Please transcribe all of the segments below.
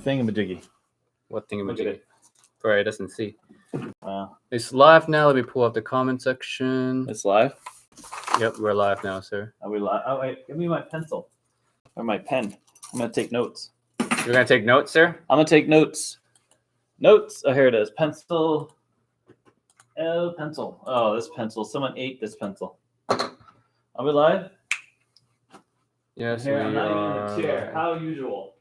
thingamajiggy. What thingamajiggy? Right, doesn't see. Wow. It's live now. Let me pull up the comment section. It's live? Yep, we're live now, sir. Are we live? Oh, wait. Give me my pencil. Or my pen. I'm going to take notes. You're going to take notes, sir? I'm going to take notes. Notes. Oh, here it is. Pencil. Oh, pencil. Oh, this pencil. Someone ate this pencil. Are we live? Yes, here, we I'm not are. even in the chair. How usual.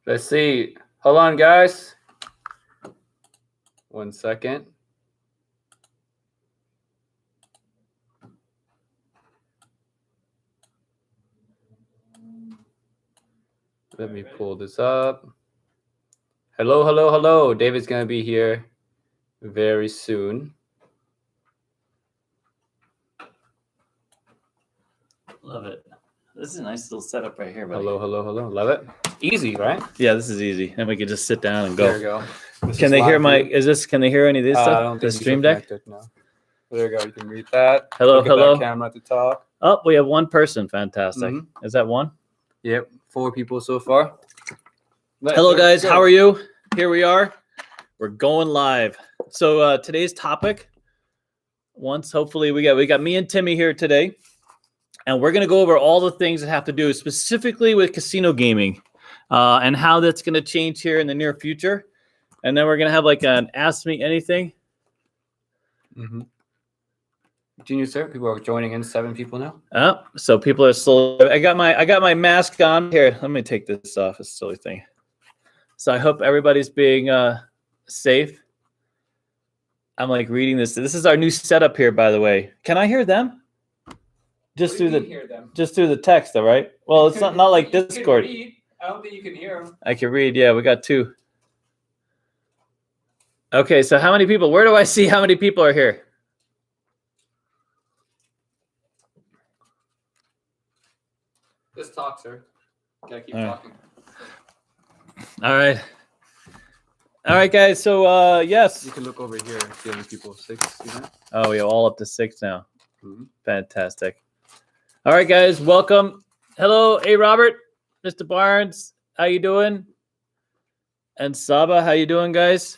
Let's see. Hold on, guys. 1 second. Let me pull this up. Hello, hello, hello. David's going to be here very soon. Love it. This is a nice little setup right here, buddy. Hello, hello, hello. Love it. Easy, right? Yeah, this is easy. And we can just sit down and go. There you go. Can they hear my? Can they hear any of this stuff? I don't think the stream deck. No. There you go. You can read that. Hello, Look at hello. that camera at the top. Oh, we have one person. Fantastic. Is that one? Yep, 4 people so far. Hello, guys. How are you? Here we are. We're going live. So today's topic. Hopefully we got me and Timmy here today, and we're gonna go over all the things that have to do specifically with casino gaming, and how that's gonna change here in the near future. And then we're gonna have like an Ask Me Anything. Junior, sir, people are joining in. 7 people now. So people are slow. I got my mask on here. Let me take this off. It's a silly thing. So I hope everybody's being safe. I'm like reading this. This is our new setup here, by the way. Can I hear them? Just through the text, though, right? Well, it's not like Discord. I don't think you can hear them. I can read. Yeah, we got 2. Okay, so how many people? Where do I see how many people are here? Just talk, sir. Gotta keep talking. All right, guys. So yes. You can look over here and see how many people. 6. You know? Oh, yeah, all up to 6 now. Fantastic. All right, guys, welcome. Hello, hey Robert, Mr. Barnes, how you doing? And Saba, how you doing, guys?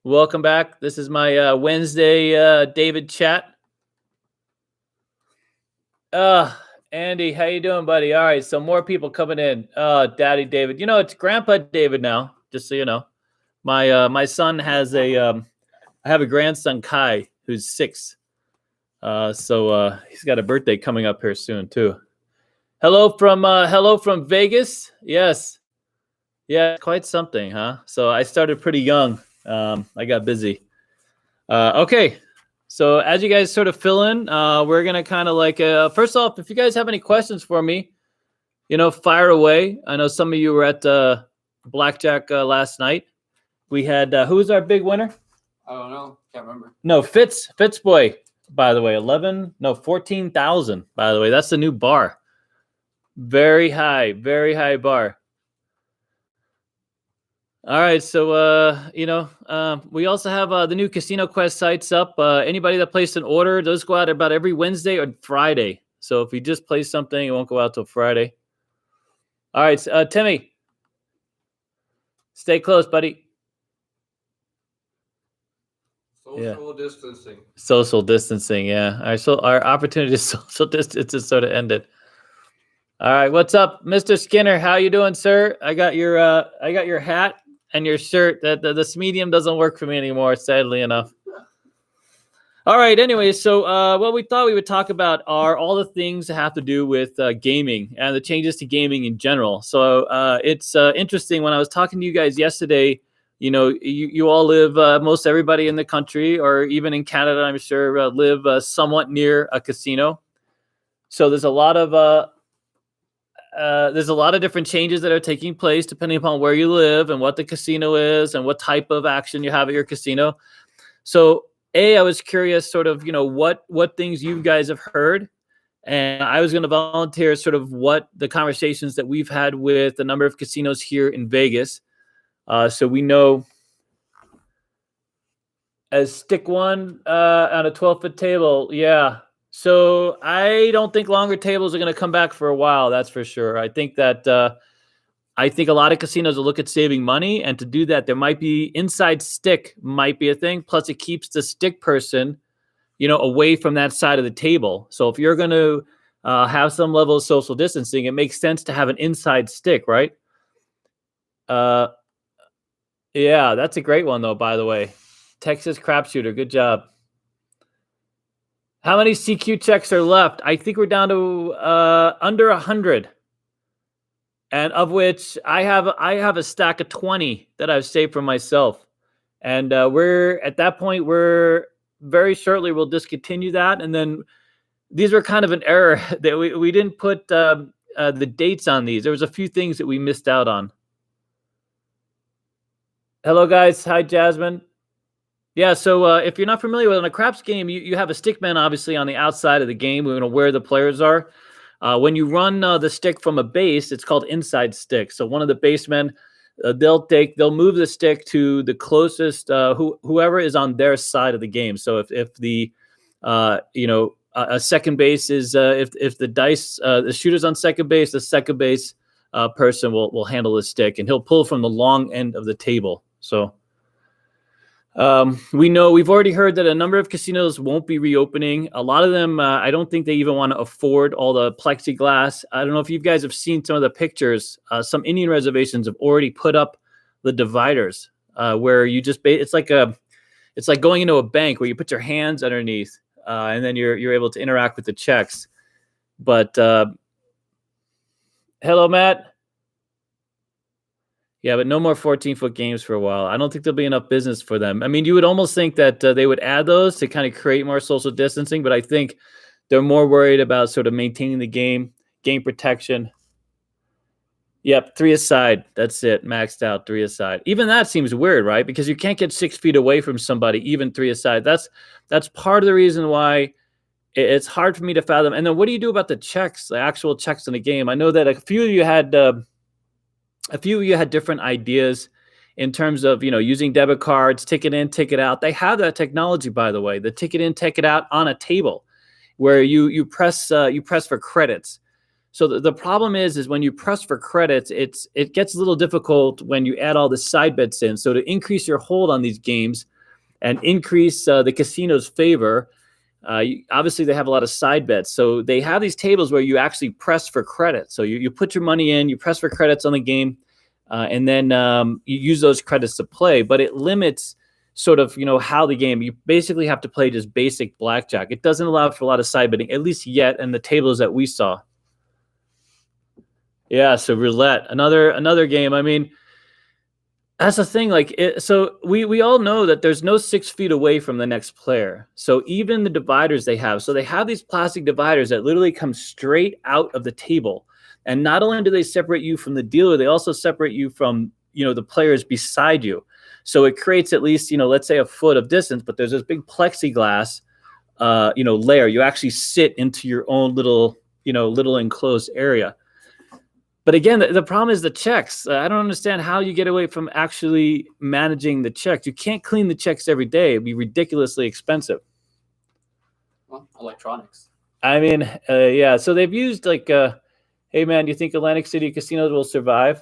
Welcome back. This is my Wednesday David chat. Andy, how you doing, buddy? All right, so more people coming in. Daddy David. You know, it's Grandpa David now, just so you know. My son has I have a grandson, Kai, who's 6. So he's got a birthday coming up here soon, too. Hello from Vegas. Yes. Yeah, quite something, huh? So I started pretty young. I got busy. Okay. So as you guys sort of fill in, we're going to kind of like, first off, if you guys have any questions for me, fire away. I know some of you were at Blackjack last night. We had, who was our big winner? I don't know. Can't remember. No, Fitzboy, by the way, 14,000, by the way. That's the new bar. Very high bar. All right, so we also have the new Casino Quest sites up. Anybody that placed an order, those go out about every Wednesday or Friday. So if you just place something, it won't go out till Friday. All right, Timmy, stay close, buddy. Social distancing, yeah. All right, so our opportunity to social distance is sort of ended. All right, what's up, Mr. Skinner? How you doing, sir? I got your hat and your shirt. This medium doesn't work for me anymore, sadly enough. All right, anyway, so what we thought we would talk about are all the things that have to do with gaming and the changes to gaming in general. So it's interesting. When I was talking to you guys yesterday, you all live, most everybody in the country, or even in Canada, I'm sure, live somewhat near a casino. So there's a lot of different changes that are taking place depending upon where you live and what the casino is and what type of action you have at your casino. So I was curious sort of, what things you guys have heard. And I was going to volunteer sort of what the conversations that we've had with a number of casinos here in Vegas. So we know as stick one on a 12-foot table. Yeah. So I don't think longer tables are going to come back for a while. That's for sure. I think that I think a lot of casinos will look at saving money, and to do that, there might be inside stick might be a thing. Plus, it keeps the stick person, away from that side of the table. So if you're going to have some level of social distancing, it makes sense to have an inside stick, right? Yeah, that's a great one though. By the way, Texas crapshooter, good job. How many CQ checks are left? I think we're down to under 100. And of which I have a stack of 20 that I've saved for myself. And we're at that point, we're very shortly we'll discontinue that. And then these were kind of an error that we didn't put the dates on these. There was a few things that we missed out on. Hello, guys. Hi, Jasmine. Yeah, so if you're not familiar with a craps game, you have a stickman obviously on the outside of the game, where the players are. When you run the stick from a base, it's called inside stick. So one of the basemen, they'll move the stick to the closest whoever is on their side of the game. So if the a second base is if the dice the shooter's on second base, the second base person will handle the stick, and he'll pull from the long end of the table. So. We've already heard that a number of casinos won't be reopening. A lot of them, I don't think they even want to afford all the plexiglass. I don't know if you guys have seen some of the pictures. Some Indian reservations have already put up the dividers, where you just it's like going into a bank where you put your hands underneath, and then you're able to interact with the checks. But hello, Matt. Yeah, but no more 14-foot games for a while. I don't think there'll be enough business for them. I mean, you would almost think that they would add those to kind of create more social distancing, but I think they're more worried about sort of maintaining the game protection. Yep, 3 aside. That's it. Maxed out, 3 aside. Even that seems weird, right? Because you can't get 6 feet away from somebody, even 3 aside. That's part of the reason why it's hard for me to fathom. And then what do you do about the checks, the actual checks in the game? I know that a few of you had different ideas in terms of, using debit cards, ticket in, ticket out. They have that technology, by the way, the ticket in, ticket out on a table where you press for credits. So the problem is when you press for credits, it gets a little difficult when you add all the side bets in. So to increase your hold on these games and increase the casino's favor, obviously they have a lot of side bets. So they have these tables where you actually press for credit. So you put your money in, you press for credits on the game, and then you use those credits to play. But it limits sort of, how the game, you basically have to play just basic blackjack. It doesn't allow for a lot of side betting, at least yet, in the tables that we saw. Yeah, so roulette, another game. I mean, that's the thing. So we all know that there's no 6 feet away from the next player. So even the dividers they have these plastic dividers that literally come straight out of the table. And not only do they separate you from the dealer, they also separate you from, the players beside you. So it creates at least, let's say a foot of distance, but there's this big plexiglass, layer. You actually sit into your own little enclosed area. But again, the problem is the checks. I don't understand how you get away from actually managing the checks. You can't clean the checks every day. It'd be ridiculously expensive. Well, electronics. I mean, yeah. So they've used hey man, do you think Atlantic City casinos will survive?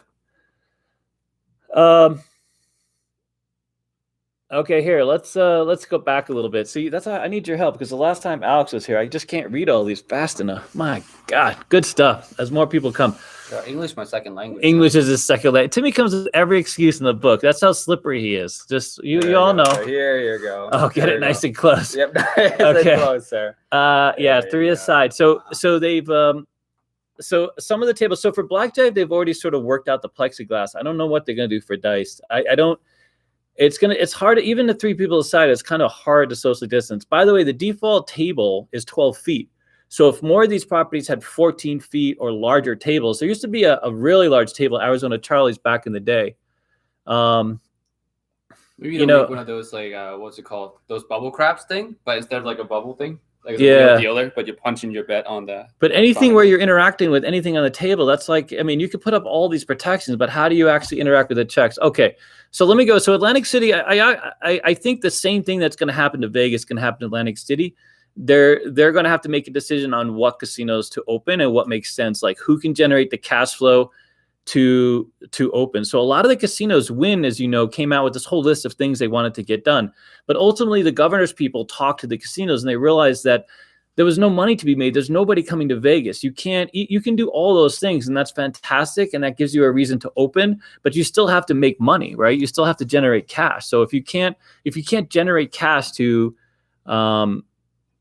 Okay, here, let's go back a little bit. See, that's how I need your help, because the last time Alex was here, I just can't read all these fast enough. My God, good stuff. As more people come. English, my second language. English is his second language. Timmy comes with every excuse in the book. That's how slippery he is. Just you all know. Here you go. Oh, get it nice and close. Yep, nice and close, sir. Yeah, 3 aside. So they've so some of the tables. So for blackjack, they've already sort of worked out the plexiglass. I don't know what they're gonna do for dice. I don't. It's hard, even the 3 people aside, it's kind of hard to socially distance. By the way, the default table is 12 feet. So if more of these properties had 14 feet or larger tables, there used to be a really large table, Arizona Charlie's back in the day. Maybe you know, make one of those, what's it called? Those bubble craps thing, but instead of a bubble thing. Like a real dealer, but you're punching your bet on the. But anything where you're interacting with anything on the table, that's you could put up all these protections, but how do you actually interact with the checks? Okay, so let me go. So Atlantic City, I think the same thing that's going to happen to Vegas can happen to Atlantic City. they're going to have to make a decision on what casinos to open and what makes sense, like who can generate the cash flow to open. So a lot of the casinos, Wynn, as you know, came out with this whole list of things they wanted to get done. But ultimately, the governor's people talked to the casinos and they realized that there was no money to be made. There's nobody coming to Vegas. You can do all those things, and that's fantastic, and that gives you a reason to open. But you still have to make money, right? You still have to generate cash. So if you can't generate cash to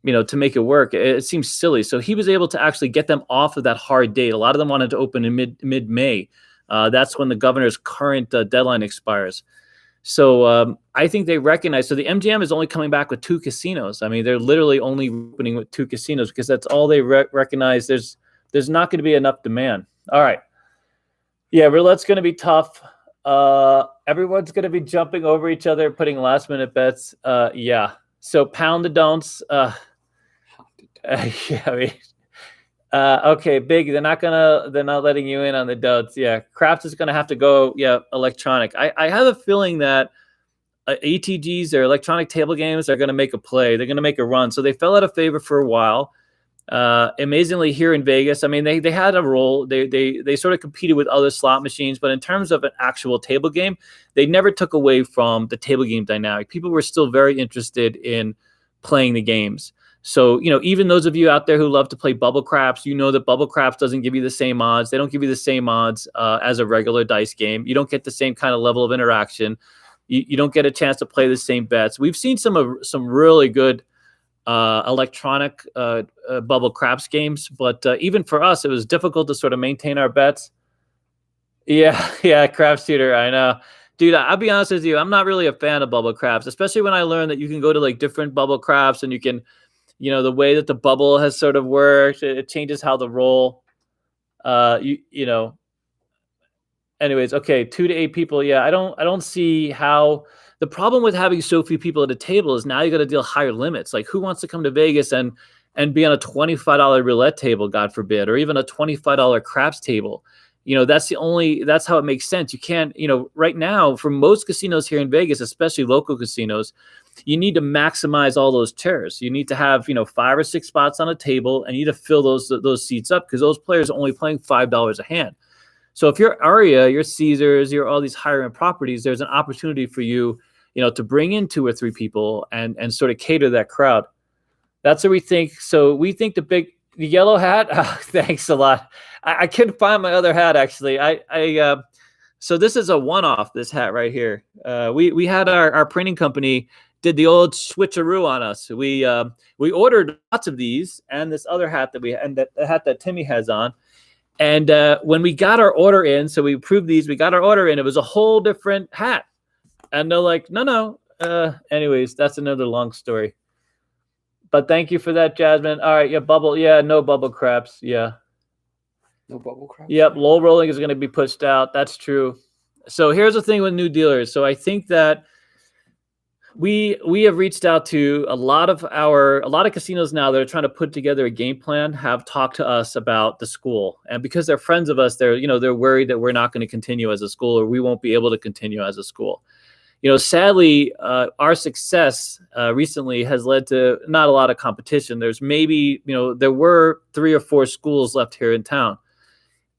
to make it work, it seems silly. So he was able to actually get them off of that hard date. A lot of them wanted to open in mid-May. That's when the governor's current deadline expires. So I think they recognize. So the MGM is only coming back with 2 casinos. I mean, they're literally only opening with 2 casinos because that's all they recognize. There's not going to be enough demand. All right. Yeah, roulette's going to be tough. Everyone's going to be jumping over each other, putting last-minute bets. Yeah. So pound the don'ts. Yeah, I mean, okay, Big. They're not letting you in on the don'ts. Yeah, craps is gonna have to go. Yeah, electronic. I have a feeling that ETGs or electronic table games are gonna make a play. They're gonna make a run. So they fell out of favor for a while. Amazingly, here in Vegas, I mean, they had a role. They sort of competed with other slot machines, but in terms of an actual table game, they never took away from the table game dynamic. People were still very interested in playing the games. So, even those of you out there who love to play bubble craps, that bubble craps doesn't give you the same odds. They don't give you the same odds as a regular dice game. You don't get the same kind of level of interaction. You don't get a chance to play the same bets. We've seen some really good electronic bubble craps games, but even for us, it was difficult to sort of maintain our bets. Yeah, craps tutor, I know. Dude, I'll be honest with you, I'm not really a fan of bubble craps, especially when I learned that you can go to like different bubble craps and you can, the way that the bubble has sort of worked, it changes how the roll, anyways, okay, 2 to 8 people. Yeah, I don't see how. The problem with having so few people at a table is now you got to deal higher limits. Like, who wants to come to Vegas and be on a $25 roulette table, God forbid, or even a $25 craps table? That's how it makes sense. You can't, right now for most casinos here in Vegas, especially local casinos, you need to maximize all those chairs. You need to have, 5 or 6 spots on a table, and you need to fill those seats up because those players are only playing $5 a hand. So if you're Aria, you're Caesars, you're all these higher end properties, there's an opportunity for you, to bring in 2 or 3 people and sort of cater that crowd. That's what we think. So we think the yellow hat. Oh, thanks a lot. I couldn't find my other hat actually. So this is a one-off. This hat right here. We had our printing company did the old switcheroo on us. We ordered lots of these and this other hat the hat that Timmy has on. And when we got our order in, so we approved these. We got our order in. It was a whole different hat, and they're like, no. Anyways, that's another long story. But thank you for that, Jasmine. All right, yeah, bubble. Yeah, no bubble craps. Yeah. No bubble craps? Yep, low rolling is going to be pushed out. That's true. So here's the thing with new dealers. So I think that we have reached out to a lot of casinos now that are trying to put together a game plan, have talked to us about the school. And because they're friends of us, they're worried that we're not going to continue as a school, or we won't be able to continue as a school. Sadly, our success recently has led to not a lot of competition. There's maybe, there were 3 or 4 schools left here in town.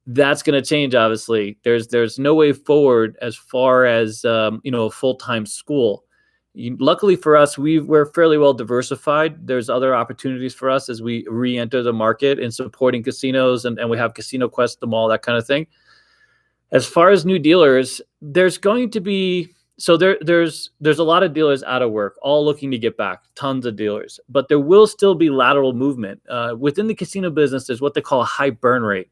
That's going to change, obviously. There's no way forward as far as, a full-time school. Luckily for us, we're fairly well diversified. There's other opportunities for us as we re-enter the market in supporting casinos, and we have Casino Quest, the mall, that kind of thing. As far as new dealers, there's going to be... So there's a lot of dealers out of work, all looking to get back, tons of dealers. But there will still be lateral movement. Within the casino business, there's what they call a high burn rate,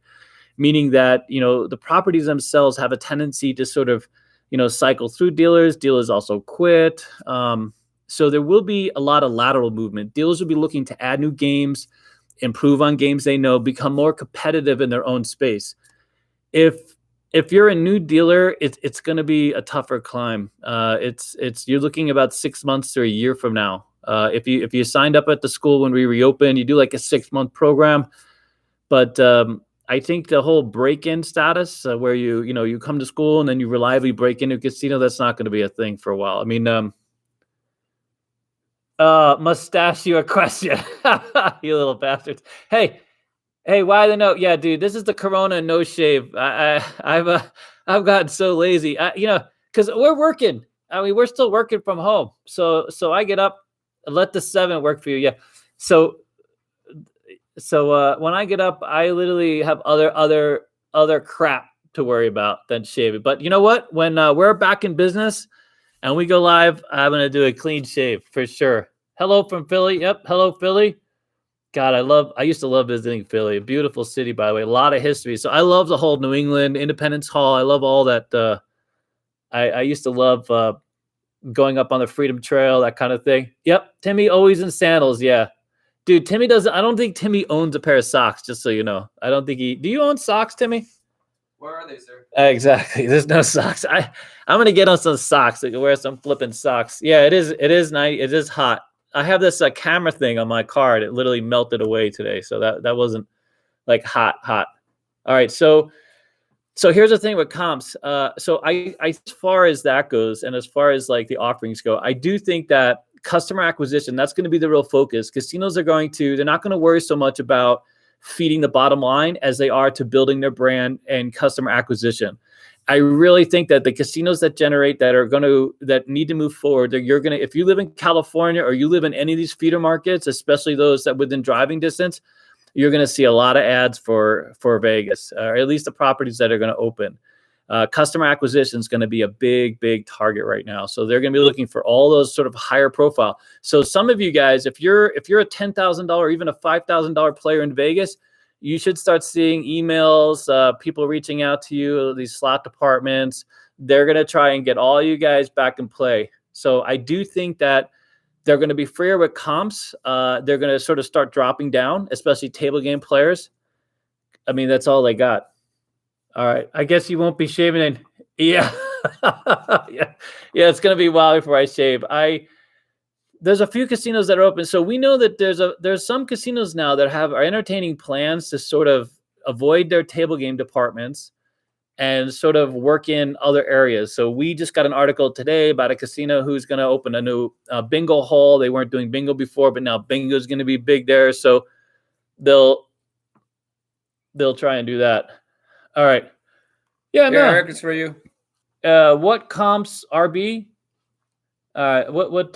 meaning that, the properties themselves have a tendency to sort of, cycle through dealers. Dealers also quit. So there will be a lot of lateral movement. Dealers will be looking to add new games, improve on games they know, become more competitive in their own space. If you're a new dealer, it's going to be a tougher climb. You're looking about 6 months to a year from now. If you signed up at the school when we reopened, you do like a 6-month program. But I think the whole break-in status, where you come to school and then you reliably break into a casino, that's not going to be a thing for a while. I mean, Mustache you a question. You little bastards. Hey, why the no? Yeah, dude, this is the Corona no shave. I've gotten so lazy. Because we're working. I mean, we're still working from home. So I get up, let the 7 work for you. Yeah. So when I get up, I literally have other crap to worry about than shaving. But you know what? When we're back in business and we go live, I'm gonna do a clean shave for sure. Hello from Philly. Yep. Hello, Philly. God, I used to love visiting Philly. A beautiful city, by the way. A lot of history. So I love the whole New England Independence Hall. I love all that. I used to love going up on the Freedom Trail, that kind of thing. Yep. Timmy always in sandals. Yeah. Dude, Timmy doesn't. I don't think Timmy owns a pair of socks, just so you know. I don't think he. Do you own socks, Timmy? Where are they, sir? Exactly. There's no socks. I'm gonna get on some socks. I can wear some flipping socks. Yeah, it is nice. It is hot. I have this camera thing on my car. It literally melted away today, so that wasn't like hot. All right, so here's the thing with comps. So I as far as that goes, and as far as like the offerings go, I do think that customer acquisition, that's going to be the real focus. Casinos they're not going to worry so much about feeding the bottom line as they are to building their brand and customer acquisition. I really think that the casinos that need to move forward, if you live in California or you live in any of these feeder markets, especially those that within driving distance, you're going to see a lot of ads for Vegas, or at least the properties that are going to open. Customer acquisition is going to be a big target right now. So they're going to be looking for all those sort of higher profile. So some of you guys, if you're a $10,000 or even a $5,000 player in Vegas, you should start seeing emails, people reaching out to you, these slot departments. They're going to try and get all you guys back in play. So I do think that they're going to be freer with comps. They're going to sort of start dropping down, especially table game players. I mean, that's all they got. All right. I guess you won't be shaving in. Yeah. Yeah. It's going to be a while before I shave. There's a few casinos that are open. So we know that there's some casinos now that are entertaining plans to sort of avoid their table game departments and sort of work in other areas. So we just got an article today about a casino who's going to open a new bingo hall. They weren't doing bingo before, but now bingo is going to be big there. So they'll try and do that. All right. Yeah, no. Records for you. What comps RB? What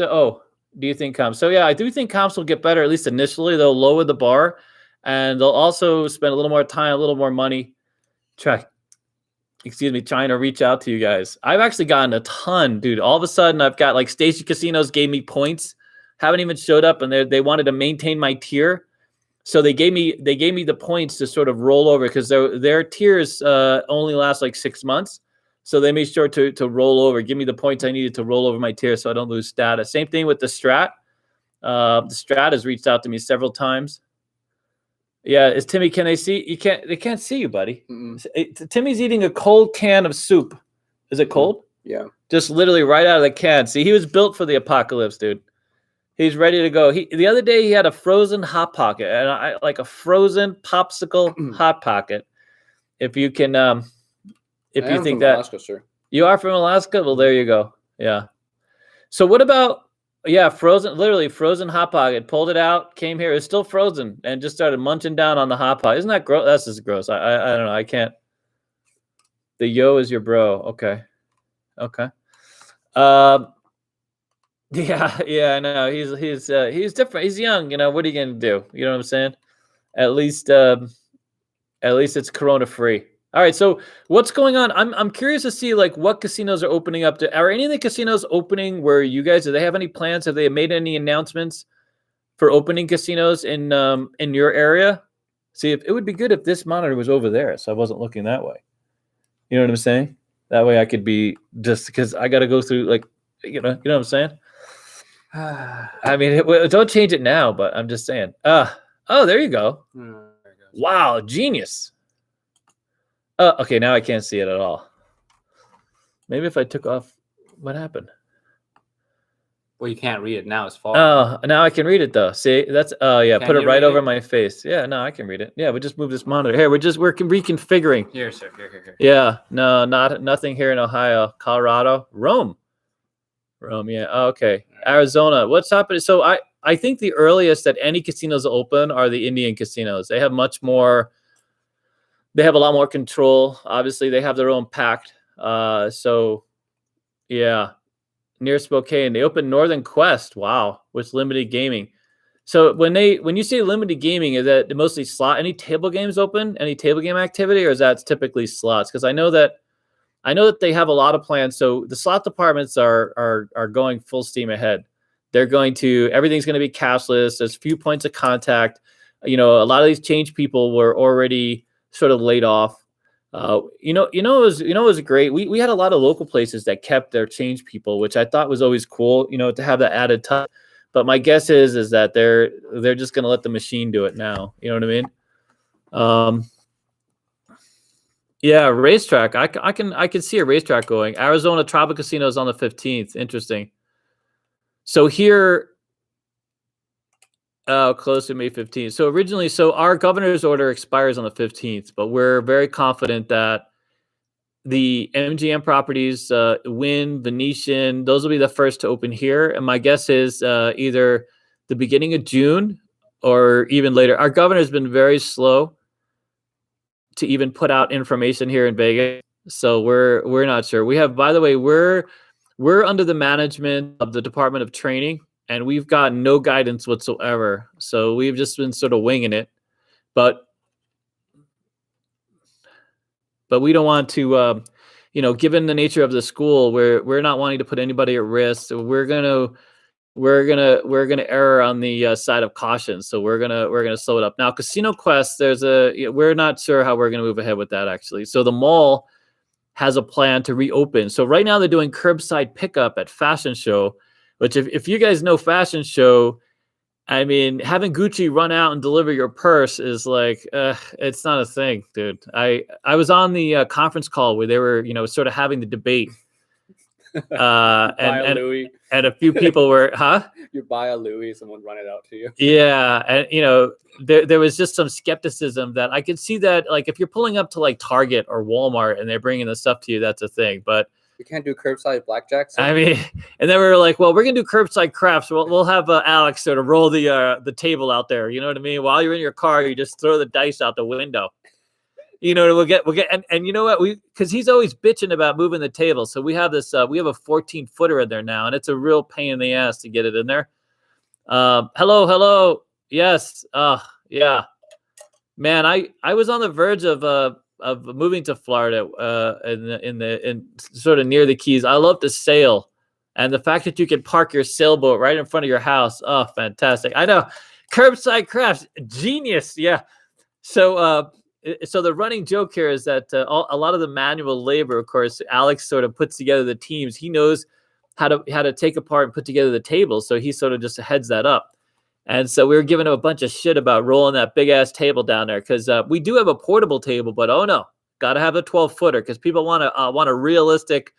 do you think comps? So yeah, I do think comps will get better, at least initially. They'll lower the bar and they'll also spend a little more time, a little more money trying to reach out to you guys. I've actually gotten a ton, dude. All of a sudden I've got like Station Casinos gave me points, haven't even showed up, and they wanted to maintain my tier. So they gave me the points to sort of roll over because their tiers only last like 6 months. So they made sure to roll over, give me the points I needed to roll over my tier so I don't lose status. Same thing with the Strat. The Strat has reached out to me several times. Yeah, is Timmy, can they see? They can't see you, buddy. Timmy's eating a cold can of soup. Is it cold? Yeah. Just literally right out of the can. See, he was built for the apocalypse, dude. He's ready to go. The other day he had a frozen Hot Pocket, and I like a frozen popsicle Hot Pocket. If you can, if you think that Alaska, sir. You are from Alaska, well, there you go. Yeah. So what about frozen Hot Pocket? Pulled it out, came here, it's still frozen, and just started munching down on the Hot Pocket. Isn't that gross? That's just gross. I don't know. I can't. The yo is your bro. Okay. Yeah, I know. He's different. He's young. You know, what are you gonna do? You know what I'm saying? At least it's Corona free. All right. So what's going on? I'm curious to see like what casinos are opening up to. Are any of the casinos opening where you guys? Do they have any plans? Have they made any announcements for opening casinos in your area? See, if it would be good if this monitor was over there, so I wasn't looking that way. You know what I'm saying? That way I could be, just because I got to go through like, you know what I'm saying? I mean, don't change it now, but I'm just saying. Oh, there you go. Wow, genius. Okay, now I can't see it at all. Maybe if I took off, what happened? Well, you can't read it now. It's false. Oh, now I can read it though. See, that's yeah. Put it right over my face. Yeah, no, I can read it. Yeah, we just move this monitor. Here, we're reconfiguring. Here, sir. Here. Yeah, no, nothing here in Ohio, Colorado, Rome. Yeah. Oh, okay. Arizona. What's happening? So I think the earliest that any casinos open are the Indian casinos. They have much more. They have a lot more control. Obviously, they have their own pact. So yeah, near Spokane, they opened Northern Quest. Wow, with limited gaming. So when you say limited gaming, is that mostly slot? Any table games open? Any table game activity, or is that typically slots? Because I know that they have a lot of plans. So the slot departments are going full steam ahead. They're going to everything's going to be cashless. There's few points of contact. A lot of these change people were already sort of laid off. It was great. We had a lot of local places that kept their change people, which I thought was always cool. To have that added touch. But my guess is that they're just going to let the machine do it now. You know what I mean? Yeah, racetrack. I can see a racetrack going. Arizona Tribal Casino is on the 15th. Interesting. So here, close to May 15th. So originally, our governor's order expires on the 15th, but we're very confident that the MGM properties, Wynn, Venetian, those will be the first to open here. And my guess is either the beginning of June or even later. Our governor's been very slow to even put out information here in Vegas, so we're not sure. We have, by the way, we're under the management of the Department of Training, and we've got no guidance whatsoever. So we've just been sort of winging it, but we don't want to, given the nature of the school, we're not wanting to put anybody at risk. So we're gonna err on the side of caution. So we're gonna slow it up. Now, Casino Quest, we're not sure how we're gonna move ahead with that actually. So the mall has a plan to reopen. So right now they're doing curbside pickup at Fashion Show, which if you guys know Fashion Show, I mean, having Gucci run out and deliver your purse is like, it's not a thing, dude. I was on the conference call where they were, sort of having the debate. And a few people were, huh? You buy a Louis, someone run it out to you. Yeah, and there was just some skepticism that I could see that, like, if you're pulling up to like Target or Walmart and they're bringing the stuff to you, that's a thing. But you can't do curbside blackjack. I mean, and then we were like, well, we're gonna do curbside craps. We'll have Alex sort of roll the table out there. You know what I mean? While you're in your car, you just throw the dice out the window. We'll get, and you know what, because he's always bitching about moving the table. So we have this, we have a 14-footer in there now, and it's a real pain in the ass to get it in there. Hello. Yes. Yeah, man, I was on the verge of moving to Florida, in sort of near the Keys. I love to sail, and the fact that you can park your sailboat right in front of your house. Oh, fantastic. I know. Curbside crafts, genius. Yeah. So the running joke here is that a lot of the manual labor, of course, Alex sort of puts together the teams. He knows how to take apart and put together the tables, so he sort of just heads that up. And so we were giving him a bunch of shit about rolling that big ass table down there, because we do have a portable table, but oh no, got to have a 12-footer because people want a realistic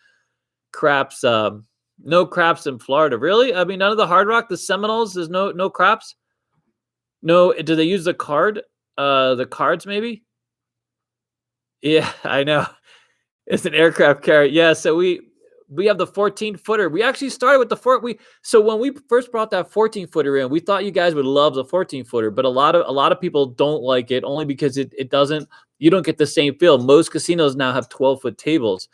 craps. No craps in Florida, really? I mean, none of the Hard Rock, the Seminoles, there's no craps. No, do they use the card? The cards maybe? Yeah, I know. It's an aircraft carrier. Yeah, so we have the 14-footer. We actually started with the so when we first brought that 14-footer in, we thought you guys would love the 14-footer, but a lot of people don't like it only because it doesn't, you don't get the same feel. Most casinos now have 12-foot tables.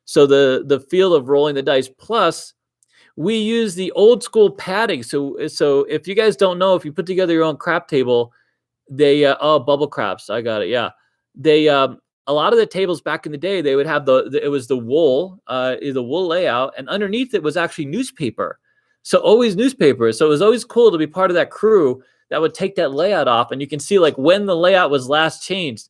So the feel of rolling the dice, plus we use the old school padding. So if you guys don't know, if you put together your own crap table, they bubble craps. I got it. Yeah. They a lot of the tables back in the day, they would have it was the wool layout, and underneath it was actually newspaper. So always newspaper. So it was always cool to be part of that crew that would take that layout off, and you can see like when the layout was last changed.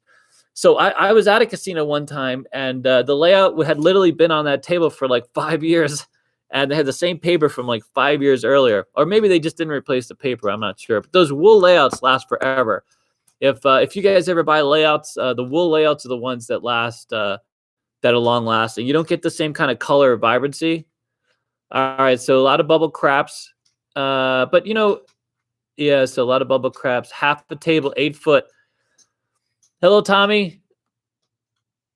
So I was at a casino one time, and the layout had literally been on that table for like 5 years, and they had the same paper from like 5 years earlier, or maybe they just didn't replace the paper. I'm not sure, but those wool layouts last forever. If you guys ever buy layouts, the wool layouts are the ones that last, that are long lasting. You don't get the same kind of color or vibrancy. All right, so a lot of bubble craps, but yeah, so a lot of bubble craps. Half a table, 8 foot. Hello, Tommy.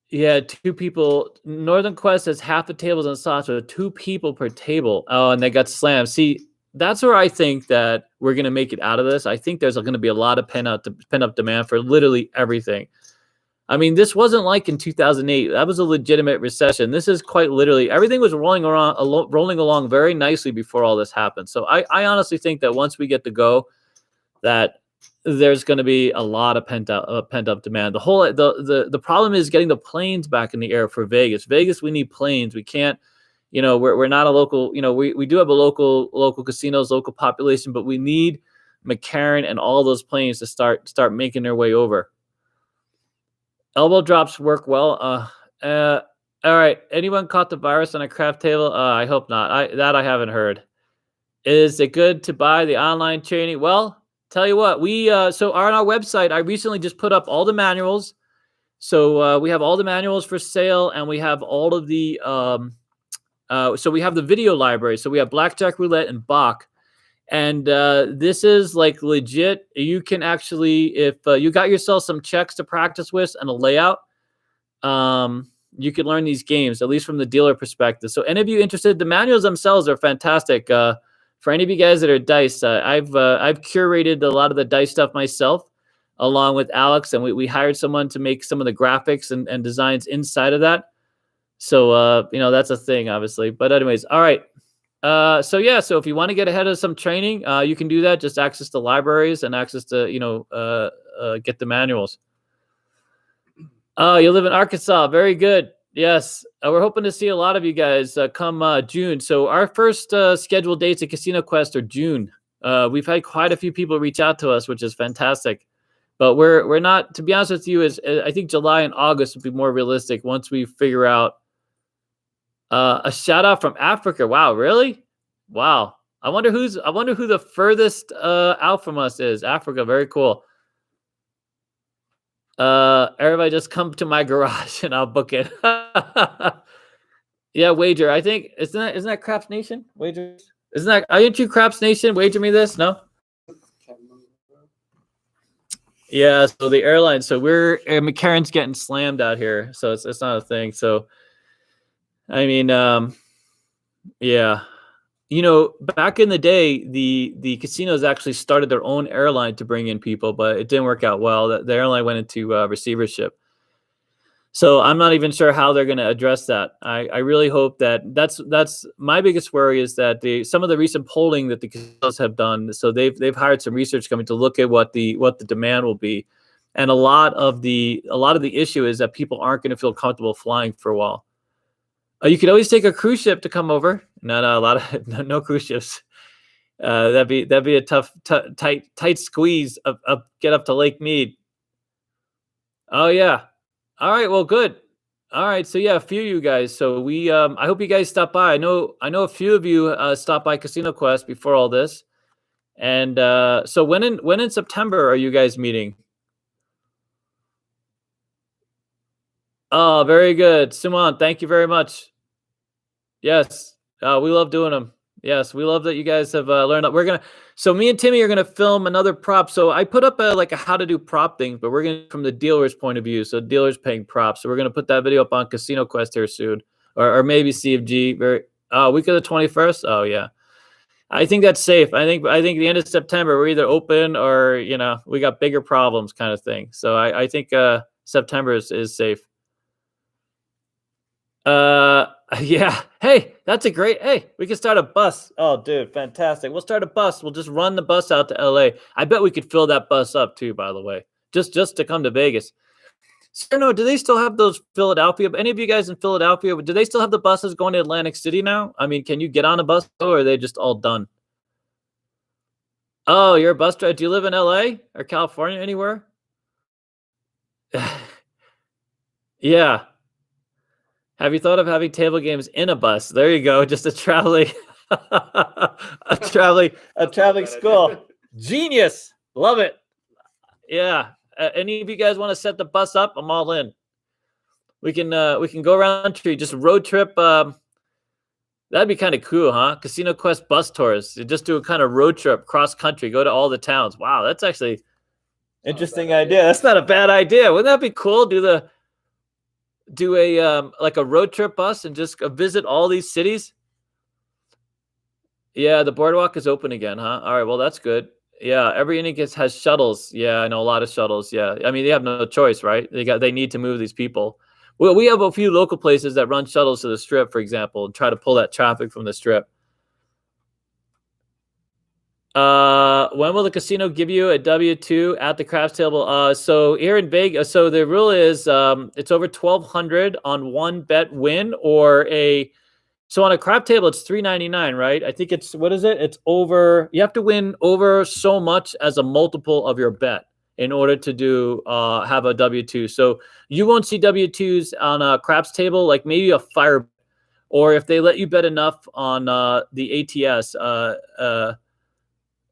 Yeah, 2 people. Northern Quest has half the tables and slots with 2 people per table. Oh, and they got slammed. See, that's where I think that we're going to make it out of this. I think there's going to be a lot of pent up demand for literally everything. I mean, this wasn't like in 2008. That was a legitimate recession. This is quite literally everything was rolling along very nicely before all this happened. So I honestly think that once we get to go, that there's going to be a lot of pent up demand. The problem is getting the planes back in the air for Vegas. Vegas, we need planes. We can't, we're not a local, we do have a local casinos, local population, but we need McCarran and all those planes to start making their way over. Elbow drops work well. All right. Anyone caught the virus on a craft table? I hope not. I haven't heard. Is it good to buy the online training? Well, tell you what, we so on our website, I recently just put up all the manuals. So we have all the manuals for sale, and we have all of the so we have the video library. So we have Blackjack, Roulette, and Bach. And this is like legit. You can actually, if you got yourself some checks to practice with and a layout, you can learn these games, at least from the dealer perspective. So any of you interested, the manuals themselves are fantastic. For any of you guys that are dice, I've curated a lot of the dice stuff myself, along with Alex, and we hired someone to make some of the graphics and designs inside of that. So that's a thing, obviously. But anyways, all right. So if you want to get ahead of some training, you can do that. Just access the libraries and access to, get the manuals. You live in Arkansas. Very good. Yes. We're hoping to see a lot of you guys come June. So our first scheduled dates at Casino Quest are June. We've had quite a few people reach out to us, which is fantastic. But we're not, to be honest with you, I think July and August would be more realistic once we figure out. A shout out from Africa. Wow, really? Wow. I wonder who the furthest out from us is. Africa, very cool. Everybody just come to my garage and I'll book it. Yeah, wager. I think isn't that Craps Nation? Wager. Aren't you Craps Nation? Wager me this? No? Yeah, so the airline. So McCarran's getting slammed out here. So it's not a thing. So I mean, yeah, back in the day, the casinos actually started their own airline to bring in people, but it didn't work out well. The airline went into receivership. So I'm not even sure how they're going to address that. I really hope that's my biggest worry is that some of the recent polling that the casinos have done. So they've hired some research company to look at what the demand will be, and a lot of the issue is that people aren't going to feel comfortable flying for a while. You could always take a cruise ship to come over. No cruise ships. That'd be a tough, tight squeeze up get up to Lake Mead. Oh yeah. All right. Well, good. All right. So yeah, a few of you guys. So we I hope you guys stop by. I know a few of you stopped by Casino Quest before all this. And so when in September are you guys meeting? Oh, very good. Simon, thank you very much. Yes, we love doing them. Yes, we love that you guys have learned that. So me and Timmy are gonna film another prop. So I put up a how to do prop thing, but we're gonna from the dealer's point of view. So dealers paying props. So we're gonna put that video up on Casino Quest here soon, or maybe CFG. Week of the 21st. Oh yeah, I think that's safe. I think the end of September we're either open or we got bigger problems kind of thing. So I think September is safe. Yeah. Hey, that's a great. Hey, we can start a bus. Oh, dude, fantastic. We'll start a bus. We'll just run the bus out to LA. I bet we could fill that bus up too, by the way, just to come to Vegas. So, no, do they still have those Philadelphia? Any of you guys in Philadelphia, do they still have the buses going to Atlantic City now? I mean, can you get on a bus or are they just all done? Oh, you're a bus driver. Do you live in LA or California anywhere? Yeah. Have you thought of having table games in a bus? There you go. Just a traveling school. Genius. Love it. Yeah. Any of you guys want to set the bus up? I'm all in. We can go around tree, just road trip. That'd be kind of cool, huh? Casino Quest bus tours. You just do a kind of road trip cross country, go to all the towns. Wow, that's actually interesting idea. That's not a bad idea. Wouldn't that be cool? Do a like a road trip bus and just visit all these cities. Yeah, the boardwalk is open again, huh? All right, well, that's good. Yeah, every inning has shuttles. Yeah, I know a lot of shuttles. Yeah, I mean they have no choice, right? They need to move these people. Well, we have a few local places that run shuttles to the strip, for example, and try to pull that traffic from the strip. When will the casino give you a W-2 at the craps table? So here in Vegas, so the rule is it's over 1,200 on one bet win or a. So on a crap table, it's $3.99, right? I think it's what is it? It's over. You have to win over so much as a multiple of your bet in order to do have a W-2. So you won't see W-2s on a craps table, like maybe a fire, or if they let you bet enough on the ATS.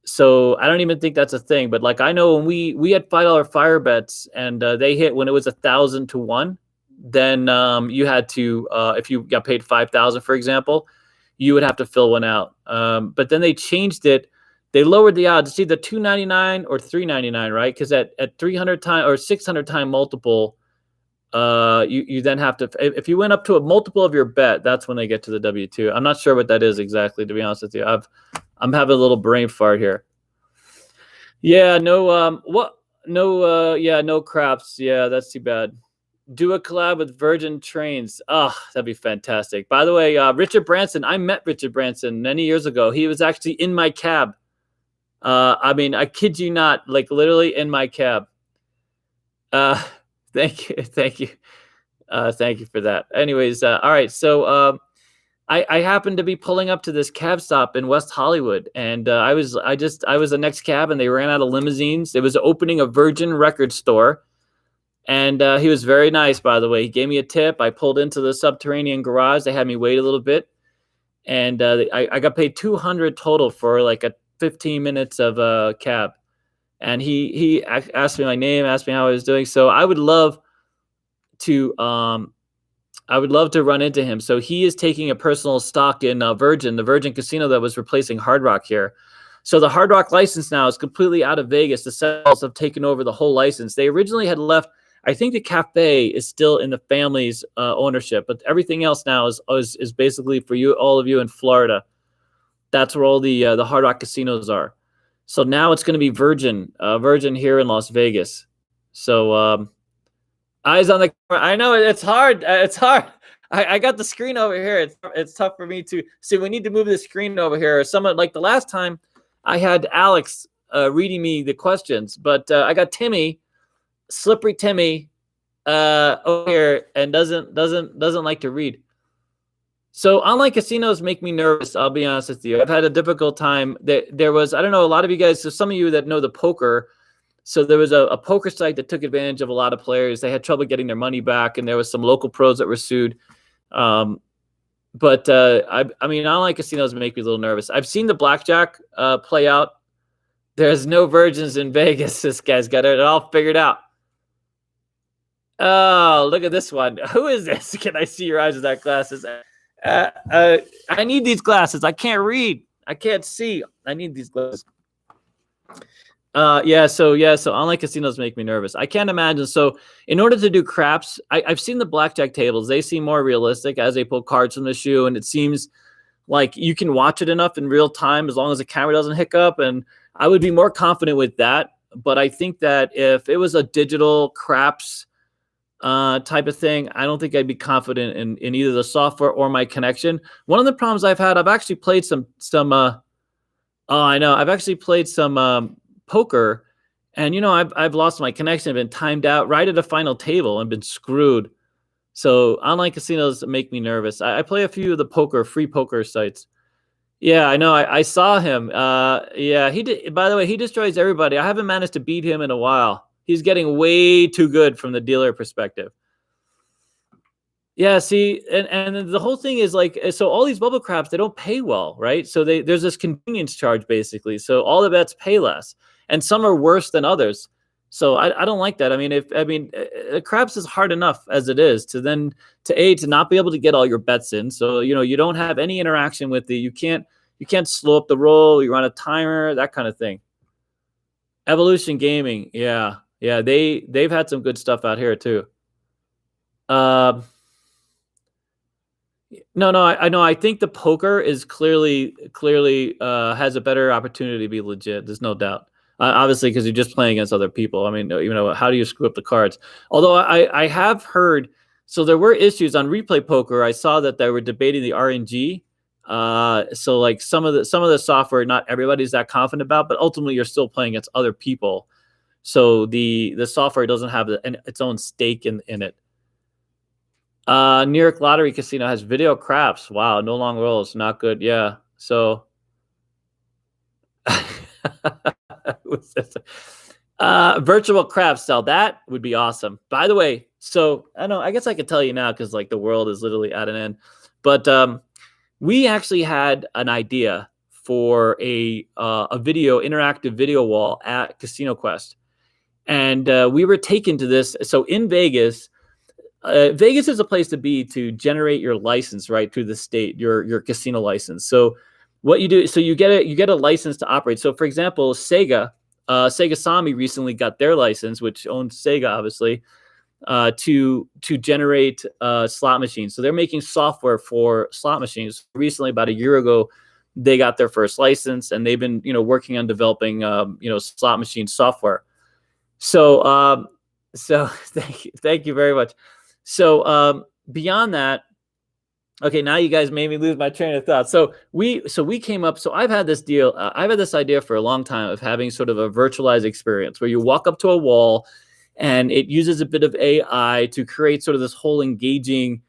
So I don't even think that's a thing. But like I know when we had $5 fire bets and they hit when it was 1,000 to 1. Then you had to if you got paid 5,000, for example, you would have to fill one out. But then they changed it. They lowered the odds. It's either $2.99 or $3.99, right? Because at 300 time or 600 time multiple, you then have to if you went up to a multiple of your bet, that's when they get to the W-2. I'm not sure what that is exactly, to be honest with you. I'm having a little brain fart here. Yeah, no no craps. Yeah, that's too bad. Do a collab with Virgin Trains. Oh, that'd be fantastic. By the way, Richard Branson, I met Richard Branson many years ago. He was actually in my cab. I mean, I kid you not, like literally in my cab. Thank you. Thank you. Thank you for that. Anyways, all right. So I happened to be pulling up to this cab stop in West Hollywood, and I was the next cab, and they ran out of limousines. It was opening a Virgin record store. And he was very nice, by the way. He gave me a tip. I pulled into the subterranean garage. They had me wait a little bit. And I got paid $200 total for like a 15 minutes of a cab. And he asked me my name, asked me how I was doing. So I would love to run into him. So he is taking a personal stock in Virgin, the Virgin Casino that was replacing Hard Rock here. So the Hard Rock license now is completely out of Vegas. The Cells have taken over the whole license. They originally had left. I think the cafe is still in the family's ownership, but everything else now is basically for you, all of you in Florida. That's where all the Hard Rock casinos are. So now it's going to be Virgin here in Las Vegas. So eyes on the camera. I know it's hard. It's hard. I got the screen over here. It's tough for me to see. We need to move the screen over here. Someone like the last time I had Alex reading me the questions, but I got Timmy. Slippery Timmy over here and doesn't like to read. So online casinos make me nervous. I'll be honest with you. I've had a difficult time. There was, I don't know, a lot of you guys, so some of you that know the poker. So there was a poker site that took advantage of a lot of players. They had trouble getting their money back, and there was some local pros that were sued. I mean, online casinos make me a little nervous. I've seen the blackjack play out. There's no virgins in Vegas. This guy's got it all figured out. Oh, look at this one. Who is this? Can I see your eyes without glasses? I need these glasses. I can't read. I can't see. I need these glasses. So online casinos make me nervous. I can't imagine. So in order to do craps, I've seen the blackjack tables. They seem more realistic as they pull cards from the shoe, and it seems like you can watch it enough in real time as long as the camera doesn't hiccup. And I would be more confident with that. But I think that if it was a digital craps type of thing, I don't think I'd be confident in either the software or my connection. One of the problems I've had, I've actually played some I've actually played some poker, and I've lost my connection, been timed out right at the final table and been screwed. So online casinos make me nervous. I play a few of the free poker sites. Yeah, I know. I saw him. He did. By the way, he destroys everybody. I haven't managed to beat him in a while. He's getting way too good from the dealer perspective. Yeah, see, and the whole thing is like, so all these bubble craps, they don't pay well, right? So there's this convenience charge basically. So all the bets pay less, and some are worse than others. So I don't like that. I mean, craps is hard enough as it is to not be able to get all your bets in. So you don't have any interaction with the you can't slow up the roll. You're on a timer, that kind of thing. Evolution Gaming, yeah, they've had some good stuff out here too. No, I know. I think the poker is clearly has a better opportunity to be legit. There's no doubt. Obviously, because you're just playing against other people. I mean, how do you screw up the cards? Although I have heard, so there were issues on replay poker. I saw that they were debating the RNG. So like some of the software, not everybody's that confident about, but ultimately you're still playing against other people. So the software doesn't have its own stake in it. New York Lottery Casino has video craps. Wow, no long rolls, not good. Yeah. So virtual craps sell. That would be awesome. By the way, so I guess I could tell you now because like the world is literally at an end. But we actually had an idea for a interactive video wall at Casino Quest. And we were taken to this. So in Vegas, Vegas is a place to be to generate your license right through the state, your casino license. So what you do, so you get a license to operate. So for example, Sega Sami recently got their license, which owns Sega, obviously, to generate slot machines. So they're making software for slot machines. Recently, about a year ago, they got their first license, and they've been working on developing slot machine software. So thank you very much. So beyond that, okay, now you guys made me lose my train of thought. So we came up. So I've had this idea for a long time of having sort of a virtualized experience where you walk up to a wall, and it uses a bit of AI to create sort of this whole engaging,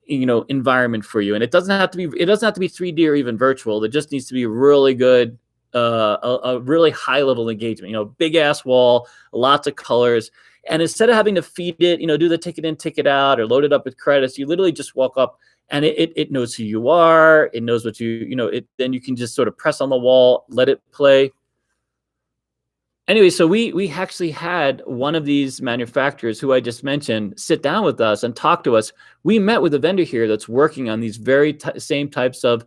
environment for you. And it doesn't have to be 3D or even virtual. It just needs to be really good, a really high level engagement. Big ass wall, lots of colors. And instead of having to feed it, do the ticket in, ticket out, or load it up with credits, you literally just walk up and it knows who you are. It knows what then you can just sort of press on the wall, let it play. Anyway, so we actually had one of these manufacturers who I just mentioned sit down with us and talk to us. We met with a vendor here that's working on these very same types of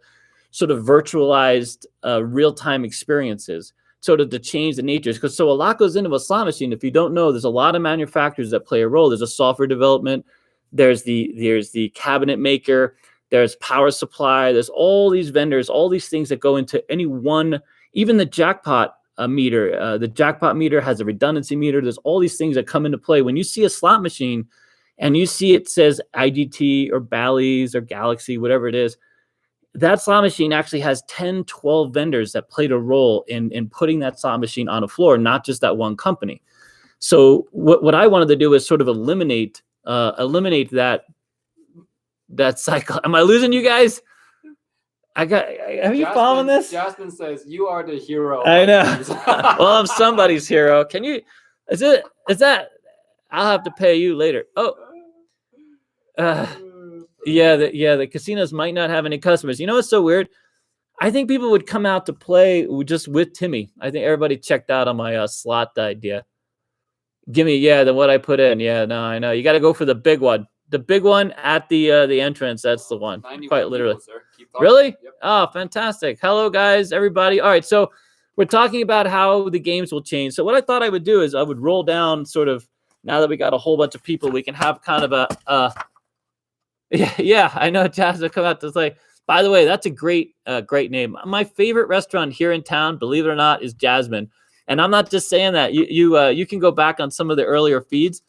sort of virtualized real-time experiences, sort of to change the natures. Because so a lot goes into a slot machine. If you don't know, there's a lot of manufacturers that play a role. There's a software development. There's the cabinet maker. There's power supply. There's all these vendors, all these things that go into any one, even the jackpot meter. The jackpot meter has a redundancy meter. There's all these things that come into play. When you see a slot machine and you see it says IGT or Bally's or Galaxy, whatever it is, that slot machine actually has 10, 12 vendors that played a role in putting that slot machine on a floor, not just that one company. So what I wanted to do is sort of eliminate that cycle. Am I losing you guys? Have you following this? Jasmine says you are the hero. I know. Well, I'm somebody's hero. Is that I'll have to pay you later. Oh, the casinos might not have any customers. You know what's so weird? I think people would come out to play just with Timmy. I think everybody checked out on my slot idea. Then what I put in. Yeah, no, I know. You got to go for the big one. The big one at the entrance. That's the one. Quite literally. Really? Yep. Oh, fantastic. Hello, guys, everybody. All right, so we're talking about how the games will change. So what I thought I would do is I would roll down sort of, now that we got a whole bunch of people, we can have kind of I know Jasmine come out to say, by the way, that's a great name. My favorite restaurant here in town, believe it or not, is Jasmine. And I'm not just saying that. You can go back on some of the earlier feeds.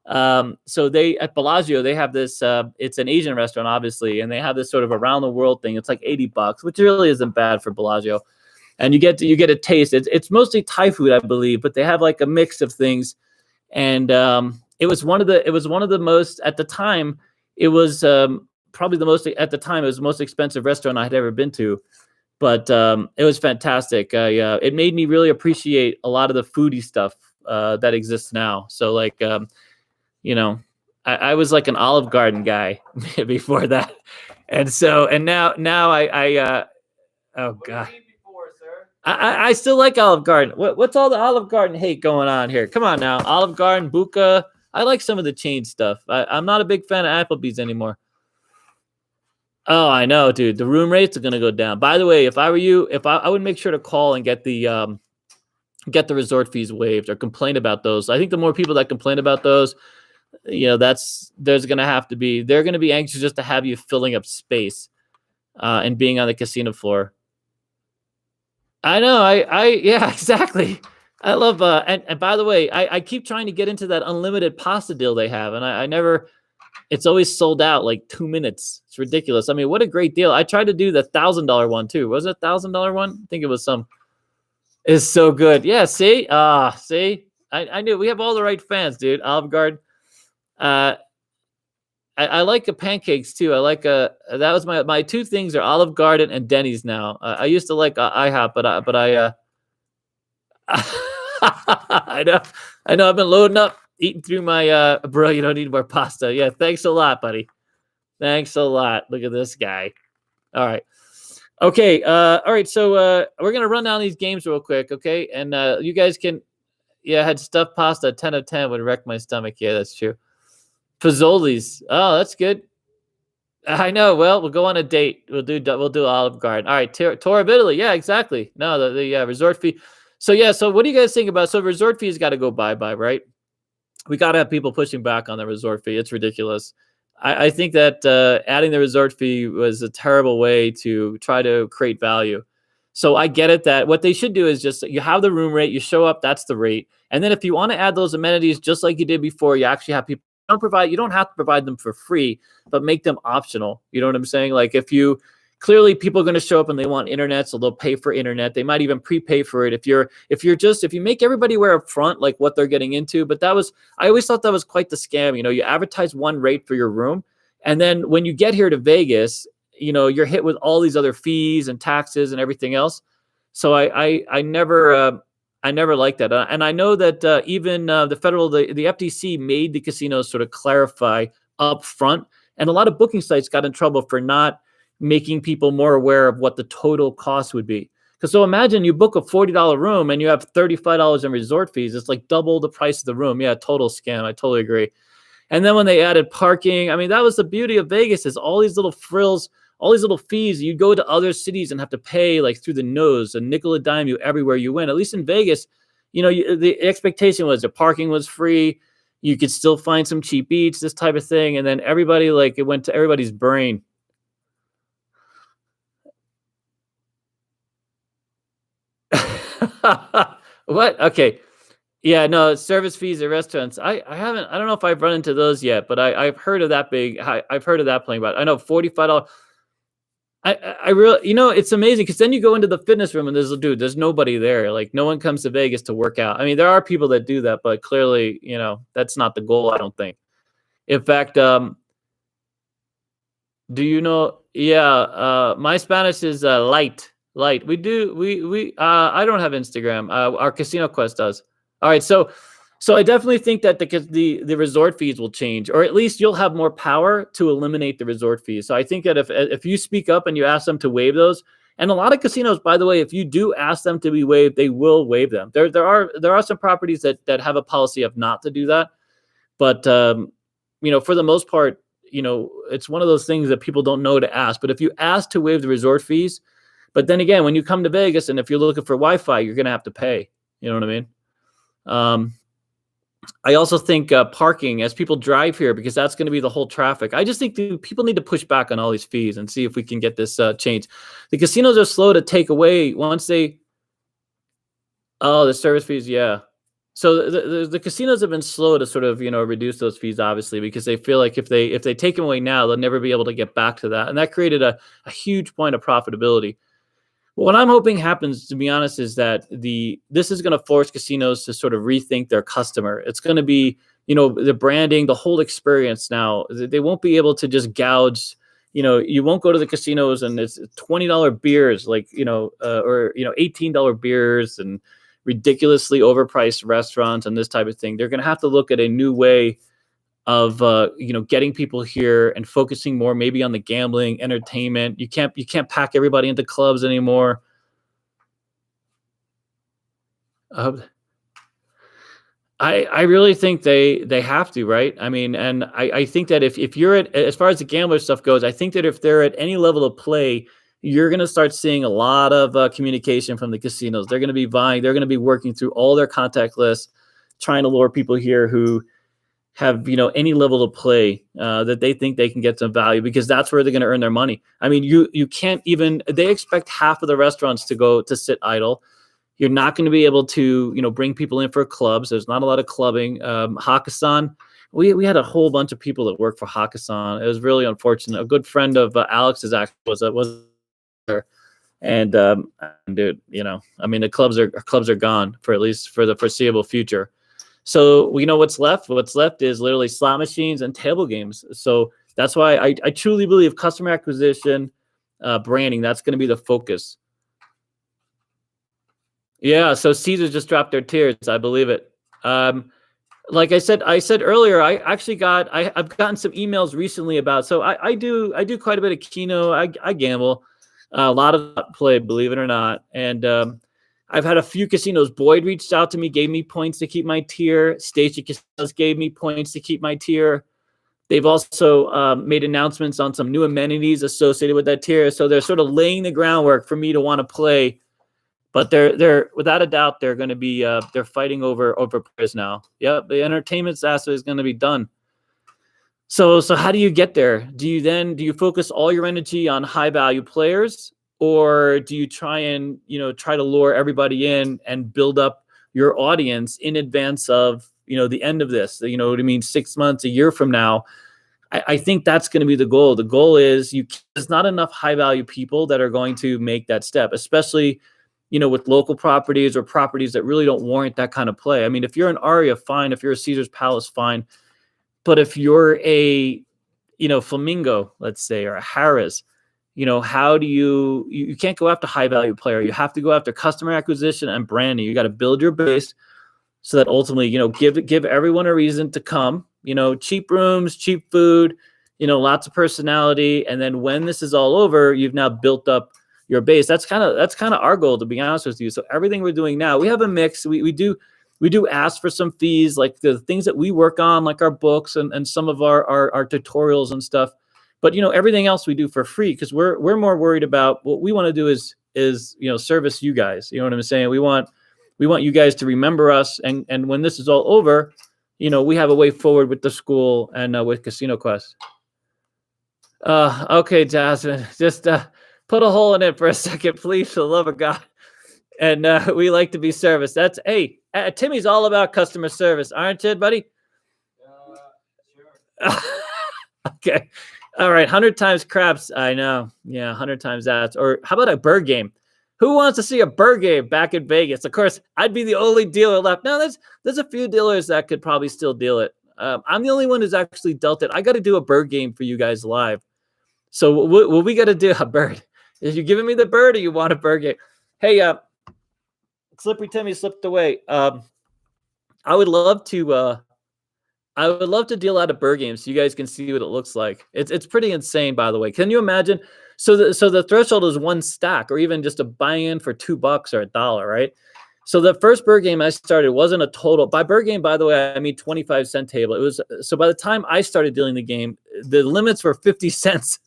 So they at Bellagio, they have this, it's an Asian restaurant, obviously, and they have this sort of around the world thing. It's like $80, which really isn't bad for Bellagio. And you get a taste. It's mostly Thai food, I believe, but they have like a mix of things. And it was one of the most, at the time, it was probably the most, at the time, it was the most expensive restaurant I had ever been to. But it was fantastic. It made me really appreciate a lot of the foodie stuff that exists now. So like, I was like an Olive Garden guy before that. And now I oh God. I still like Olive Garden. What's all the Olive Garden hate going on here? Come on now. Olive Garden, Buca. I like some of the chain stuff. I'm not a big fan of Applebee's anymore. Oh, I know, dude. The room rates are going to go down. By the way, if I were you, I would make sure to call and get the resort fees waived or complain about those. I think the more people that complain about those, there's going to have to be, they're going to be anxious just to have you filling up space and being on the casino floor. I know. Yeah, exactly. I love, and by the way, I keep trying to get into that unlimited pasta deal they have. And I never, it's always sold out like 2 minutes. It's ridiculous. I mean, what a great deal. I tried to do the $1,000 one too. Was it $1,000 one? I think it was some. It's so good. Yeah. See, see, I knew we have all the right fans, dude. Olive Garden. I like the pancakes too. I like that was my two things are Olive Garden and Denny's now. I used to like IHOP, but I I know I've been loading up, eating through my bro. You don't need more pasta. Yeah, thanks a lot, buddy. Thanks a lot. Look at this guy. All right. Okay. All right. So we're gonna run down these games real quick. Okay, and you guys can. Yeah, I had stuffed pasta. 10 of 10 would wreck my stomach. Yeah, that's true. Fazoli's. Oh, that's good. I know. Well, we'll go on a date. We'll do Olive Garden. All right, tour of Italy. Yeah, exactly. No, the resort fee. So yeah. So what do you guys think about? So resort fees got to go bye, right? We got to have people pushing back on the resort fee. It's ridiculous. I think that adding the resort fee was a terrible way to try to create value. So I get it that what they should do is just you have the room rate, you show up, that's the rate. And then if you want to add those amenities, just like you did before, you actually have people you don't have to provide them for free, but make them optional. You know what I'm saying? Like if you clearly people are going to show up and they want internet, so they'll pay for internet. They might even prepay for it. If you make everybody aware up front, like what they're getting into, but I always thought that was quite the scam. You advertise one rate for your room. And then when you get here to Vegas, you're hit with all these other fees and taxes and everything else. So I never liked that. And I know that even the FTC made the casinos sort of clarify up front. And a lot of booking sites got in trouble for not making people more aware of what the total cost would be. Because so imagine you book a $40 room and you have $35 in resort fees. It's like double the price of the room. Yeah, total scam. I totally agree. And then when they added parking, I mean, that was the beauty of Vegas is all these little frills, all these little fees. You go to other cities and have to pay like through the nose, a nickel a dime you everywhere you went. At least in Vegas, the expectation was the parking was free. You could still find some cheap eats, this type of thing. And then everybody, like, it went to everybody's brain. What? Okay. Yeah, no, service fees at restaurants. I don't know if I've run into those yet, but I've heard of that I've heard of that playing about. I know $45. I really, it's amazing because then you go into the fitness room and there's nobody there. Like no one comes to Vegas to work out. I mean, there are people that do that, but clearly, that's not the goal. I don't think. In fact, do you know? Yeah, my Spanish is light. We do. I don't have Instagram. Our Casino Quest does. All right, so I definitely think that the resort fees will change, or at least you'll have more power to eliminate the resort fees. So I think that if you speak up and you ask them to waive those, and a lot of casinos, by the way, if you do ask them to be waived, they will waive them. There are some properties that have a policy of not to do that, but for the most part, it's one of those things that people don't know to ask. But if you ask to waive the resort fees, but then again, when you come to Vegas and if you're looking for Wi-Fi, you're going to have to pay. You know what I mean? I also think parking as people drive here, because that's going to be the whole traffic. I just think people need to push back on all these fees and see if we can get this changed. The casinos are slow to take away once the service fees. Yeah. So the casinos have been slow to sort of, reduce those fees, obviously, because they feel like if they take them away now, they'll never be able to get back to that. And that created a huge point of profitability. What I'm hoping happens, to be honest, is that this is going to force casinos to sort of rethink their customer. It's going to be, the branding, the whole experience now. They won't be able to just gouge. You won't go to the casinos and it's $20 beers, like, or $18 beers and ridiculously overpriced restaurants and this type of thing. They're going to have to look at a new way of getting people here and focusing more maybe on the gambling, entertainment. You can't pack everybody into clubs anymore. I really think they have to, right? I mean, and I think that if you're as far as the gambler stuff goes, I think that if they're at any level of play, you're going to start seeing a lot of communication from the casinos. They're going to be vying. They're going to be working through all their contact lists, trying to lure people here who have any level of play that they think they can get some value, because that's where they're going to earn their money. I mean, you can't even, they expect half of the restaurants to sit idle. You're not going to be able to bring people in for clubs. There's not a lot of clubbing. Hakkasan, we had a whole bunch of people that work for Hakkasan. It was really unfortunate. A good friend of Alex's actually was there. And dude, I mean, the clubs are gone for at least for the foreseeable future. So what's left? What's left is literally slot machines and table games. So that's why I truly believe customer acquisition, branding, that's going to be the focus. Yeah. So Caesars just dropped their tiers. I believe it. Like I said earlier, I've gotten some emails recently about. So I do quite a bit of Keno. I gamble, a lot of play, believe it or not, and I've had a few casinos. Boyd reached out to me, gave me points to keep my tier. Station Casinos gave me points to keep my tier. They've also made announcements on some new amenities associated with that tier. So they're sort of laying the groundwork for me to want to play. But they're without a doubt, they're going to be they're fighting over players now. Yep, the entertainment aspect is going to be done. So how do you get there? Do you focus all your energy on high value players, or do you try to lure everybody in and build up your audience in advance of the end of this? What I mean, 6 months, a year from now. I think that's going to be the goal. The goal is there's not enough high value people that are going to make that step, especially with local properties or properties that really don't warrant that kind of play. I mean, if you're an Aria, fine. If you're a Caesar's Palace, fine. But if you're a, Flamingo, let's say, or a Harrah's, how do you can't go after high value player. You have to go after customer acquisition and branding. You got to build your base so that ultimately, give everyone a reason to come, cheap rooms, cheap food, lots of personality. And then when this is all over, you've now built up your base. That's kind of our goal, to be honest with you. So everything we're doing now, we have a mix. We do ask for some fees, like the things that we work on, like our books and some of our tutorials and stuff. But everything else we do for free, because we're more worried about what we want to do is service you guys. You know what I'm saying? We want you guys to remember us, and when this is all over, we have a way forward with the school and with Casino Quest. Okay, Jasmine, just put a hole in it for a second, please, for the love of God. And we like to be serviced. That's Timmy's all about customer service, aren't you, buddy? Sure. Okay. All right. 100 times craps. I know. Yeah. 100 times that. Or how about a bird game? Who wants to see a bird game back in Vegas? Of course, I'd be the only dealer left. No, there's a few dealers that could probably still deal it. I'm the only one who's actually dealt it. I got to do a bird game for you guys live. So what we got to do? A bird. Is you giving me the bird, or you want a bird game? Hey, Slippery Timmy slipped away. I would love to deal out a bird game so you guys can see what it looks like. It's pretty insane, by the way. Can you imagine? So the threshold is one stack, or even just a buy-in for $2 or $1, right? So the first bird game I started wasn't a total. By bird game, by the way, I mean 25-cent table. It was so by the time I started dealing the game, the limits were 50 cents.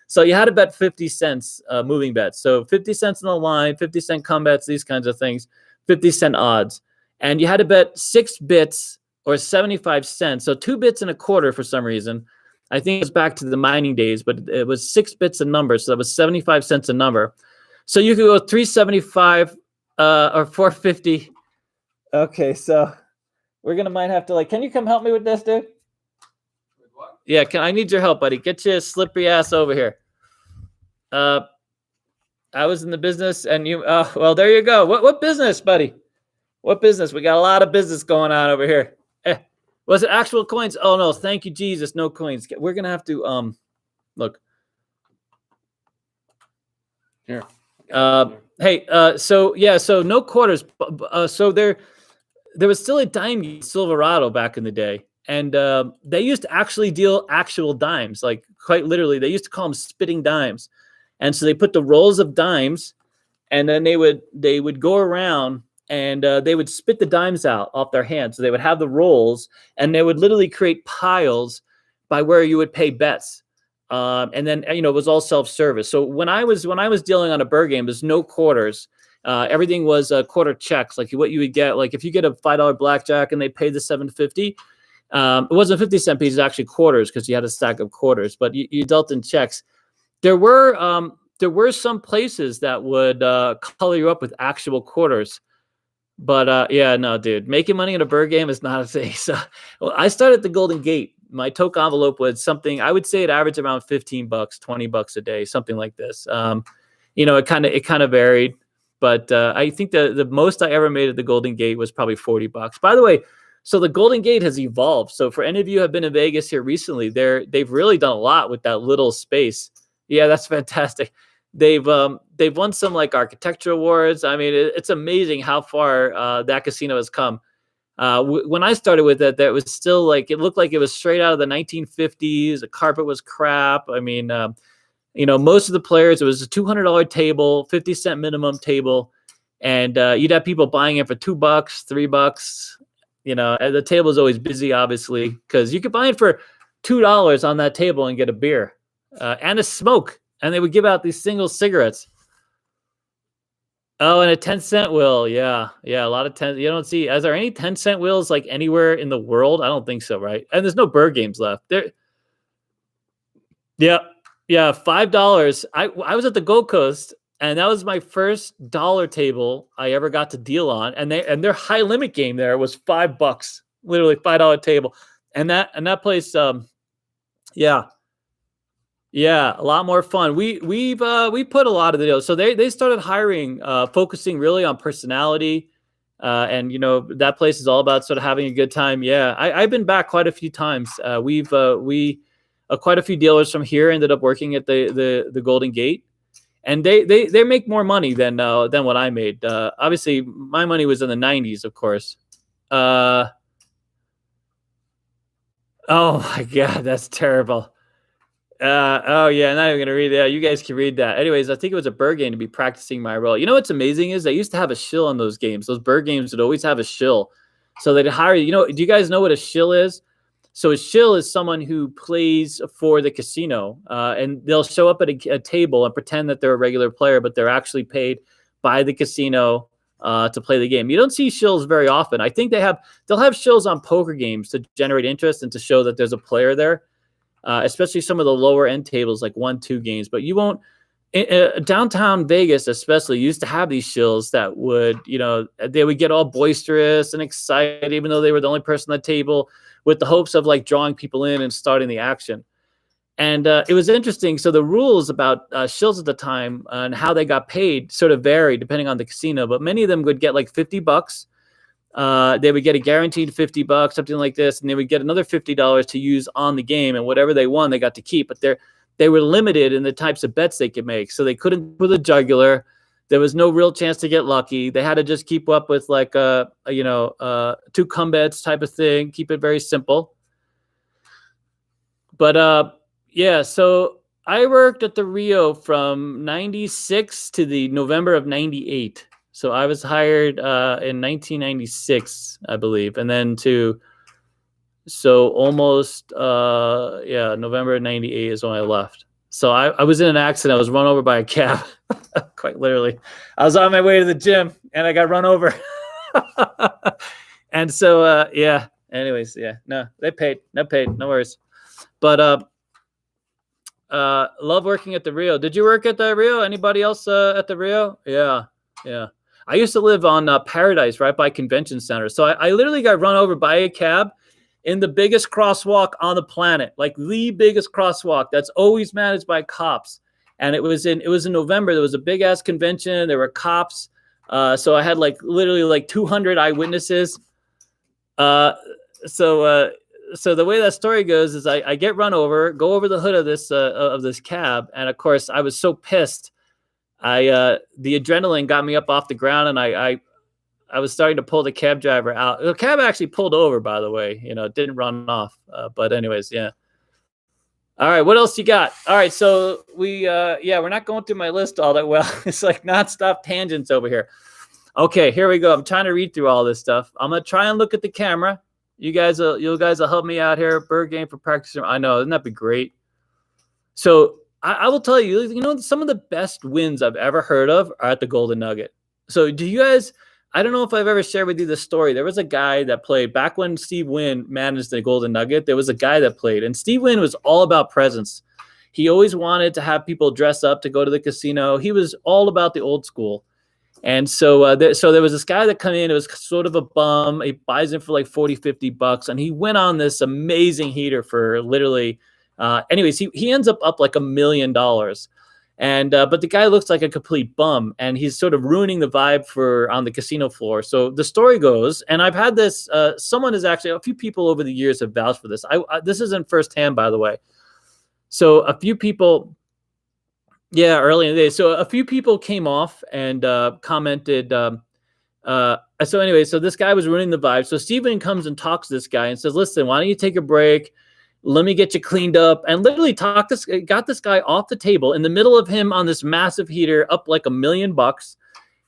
So you had to bet 50 cents moving bets. So 50 cents on the line, 50-cent come bets, these kinds of things, 50-cent odds. And you had to bet 6 bits or 75 cents. So 2 bits and a quarter for some reason. I think it was back to the mining days, but it was 6 bits a number. So that was 75 cents a number. So you could go 375 or 450. Okay, so we're might have to can you come help me with this, dude? With what? Yeah, I need your help, buddy. Get your slippery ass over here. I was in the business, and you. Well, there you go. What business, buddy? What business? We got a lot of business going on over here. Was it actual coins? Oh no, thank you, Jesus. No coins. We're gonna have to look. Here. Hey. So no quarters. So there was still a dime Silverado back in the day. And they used to actually deal actual dimes, like quite literally. They used to call them spitting dimes. And so they put the rolls of dimes, and then they would go around and they would spit the dimes out off their hands. So they would have the rolls, and they would literally create piles by where you would pay bets. And then it was all self-service. So when I was dealing on a bird game, there's no quarters. Everything was quarter checks, like what you would get. Like if you get a $5 blackjack and they pay the $7.50. It wasn't 50-cent pieces, actually quarters, because you had a stack of quarters, but you dealt in checks. There were some places that would color you up with actual quarters. But yeah, no, dude, making money in a bird game is not a thing. So well, I started at the Golden Gate. My toke envelope was something, I would say it averaged around $15, $20 a day, something like this. It kind of varied, but I think the most I ever made at the Golden Gate was probably $40. By the way, so the Golden Gate has evolved. So for any of you who have been in Vegas here recently, they've really done a lot with that little space. Yeah, that's fantastic. They've won some like architecture awards. I mean, it's amazing how far that casino has come. When I started with it, that was still like, it looked like it was straight out of the 1950s. The carpet was crap. I mean, most of the players, it was a $200 table, 50-cent minimum table, and you'd have people buying it for $2, $3. And the table is always busy, obviously, because you could buy it for $2 on that table and get a beer and a smoke. And they would give out these single cigarettes. Oh, and a 10-cent wheel. Yeah. A lot of 10. You don't see. Is there any 10-cent wheels like anywhere in the world? I don't think so, right? And there's no bird games left. There. Yeah. $5. I was at the Gold Coast, and that was my first dollar table I ever got to deal on. And their high limit game there was $5, literally $5 table. And that place, yeah, a lot more fun. We put a lot of the deals. So they started hiring, focusing really on personality, and that place is all about sort of having a good time. Yeah, I've been back quite a few times. Quite a few dealers from here ended up working at the Golden Gate, and they make more money than what I made. Obviously, my money was in the 90s, of course. Oh my God, that's terrible. Oh yeah, not even gonna read that. You guys can read that. Anyways, I think it was a bird game to be practicing my role. You know what's amazing is they used to have a shill on those games. Those bird games would always have a shill. So they'd hire, do you guys know what a shill is? So a shill is someone who plays for the casino, and they'll show up at a table and pretend that they're a regular player, but they're actually paid by the casino to play the game. You don't see shills very often. I think they'll have shills on poker games to generate interest and to show that there's a player there. Especially some of the lower end tables like 1-2 games, but you won't. Downtown Vegas especially used to have these shills that would, they would get all boisterous and excited, even though they were the only person at the table, with the hopes of like drawing people in and starting the action. And it was interesting. So the rules about shills at the time and how they got paid sort of varied depending on the casino, but many of them would get like $50. They would get a guaranteed $50, something like this, and they would get another $50 to use on the game, and whatever they won, they got to keep. But they were limited in the types of bets they could make, so they couldn't put a jugular. There was no real chance to get lucky. They had to just keep up with like two come bets type of thing, keep it very simple. But yeah, so I worked at the Rio from 96 to the November of 98. So I was hired in 1996, I believe, and then almost November of 98 is when I left. So I was in an accident. I was run over by a cab, quite literally. I was on my way to the gym, and I got run over. And so, yeah. Anyways, yeah. No, they paid. No worries. But love working at the Rio. Did you work at the Rio? Anybody else at the Rio? Yeah. I used to live on Paradise, right by Convention Center. So I literally got run over by a cab in the biggest crosswalk on the planet, like the biggest crosswalk that's always managed by cops. And it was in November. There was a big ass convention. There were cops. So I had like literally like 200 eyewitnesses. So the way that story goes is I get run over, go over the hood of this cab, and of course I was so pissed. The adrenaline got me up off the ground, and I was starting to pull the cab driver out. The cab actually pulled over, by the way. It didn't run off. But anyways, yeah. All right, what else you got? All right, so we're not going through my list all that well. It's like nonstop tangents over here. Okay, here we go. I'm trying to read through all this stuff. I'm gonna try and look at the camera. You guys will help me out here. Bird game for practice. I know, isn't that be great? So I will tell you, some of the best wins I've ever heard of are at the Golden Nugget. So do you guys, I don't know if I've ever shared with you the story. There was a guy that played back when Steve Wynn managed the Golden Nugget. There was a guy that played, and Steve Wynn was all about presence. He always wanted to have people dress up to go to the casino. He was all about the old school. And so, there was this guy that come in. It was sort of a bum. He buys in for like $40-$50, and he went on this amazing heater for literally. Anyways, he ends up like $1 million, and but the guy looks like a complete bum, and he's sort of ruining the vibe on the casino floor. So the story goes, and I've had this. Someone is actually a few people over the years have vouched for this. This isn't firsthand, by the way. So a few people. Yeah, early in the day. So a few people came off and commented. So anyway, so this guy was ruining the vibe. So Steven comes and talks to this guy and says, "Listen, why don't you take a break? Let me get you cleaned up." And literally got this guy off the table in the middle of him on this massive heater, up like $1 million.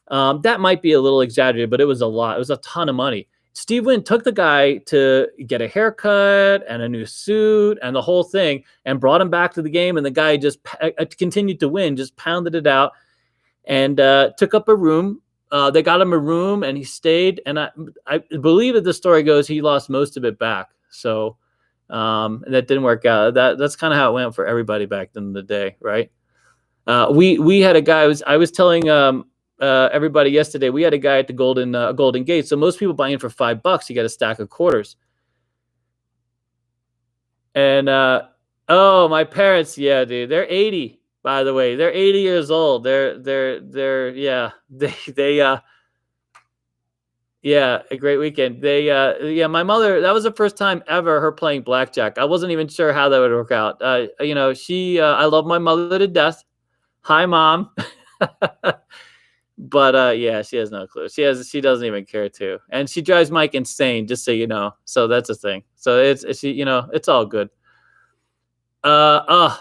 That might be a little exaggerated, but it was a lot. It was a ton of money. Steve Wynn took the guy to get a haircut and a new suit and the whole thing and brought him back to the game. And the guy just continued to win, just pounded it out and took up a room. They got him a room and he stayed. And I believe that the story goes, he lost most of it back. So that didn't work out. That's kind of how it went for everybody back in the day, right? We had a guy, I was telling everybody yesterday, we had a guy at the Golden Gate. So most people buy in for $5. You got a stack of quarters. And oh, my parents, yeah, dude, they're 80. By the way, they're 80 years old. Yeah, a great weekend. My mother, that was the first time ever her playing blackjack. I wasn't even sure how that would work out. I love my mother to death. Hi, Mom. But yeah, she has no clue. She doesn't even care to, and she drives Mike insane. Just so you know, so that's a thing. So it's all good. I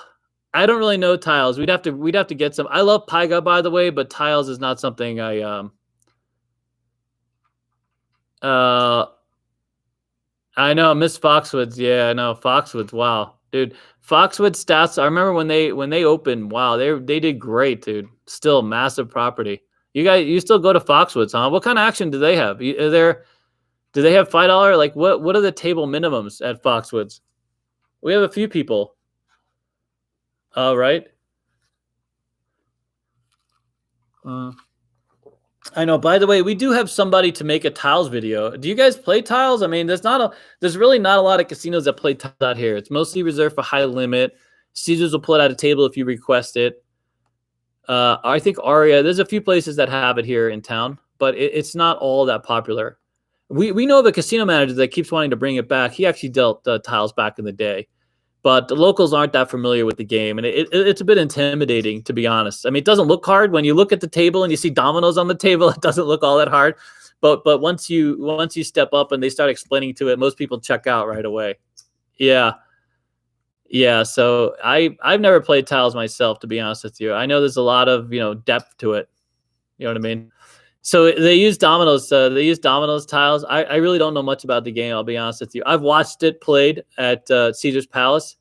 don't really know tiles. We'd have to get some. I love Pai Gow, by the way, but tiles is not something I know. Miss Foxwoods. Yeah, I know Foxwoods. Wow, dude. Foxwoods stats. I remember when they opened. Wow, they did great, dude. Still massive property. You still go to Foxwoods, huh? What kind of action do they have? Do they have $5? Like what are the table minimums at Foxwoods? We have a few people. All right. I know. By the way, we do have somebody to make a tiles video. Do you guys play tiles? I mean, there's really not a lot of casinos that play tiles out here. It's mostly reserved for high limit. Caesars will pull it out a table if you request it. I think Aria, there's a few places that have it here in town, but it's not all that popular. We know of a casino manager that keeps wanting to bring it back. He actually dealt tiles back in the day, but the locals aren't that familiar with the game, and it's a bit intimidating, to be honest. I mean, it doesn't look hard. When you look at the table and you see dominoes on the table, it doesn't look all that hard. But once you step up and they start explaining to it, most people check out right away. Yeah. Yeah, so I've never played tiles myself, to be honest with you. I know there's a lot of depth to it. You know what I mean? So they use dominoes. They use dominoes tiles. I really don't know much about the game. I'll be honest with you. I've watched it played at Caesar's Palace,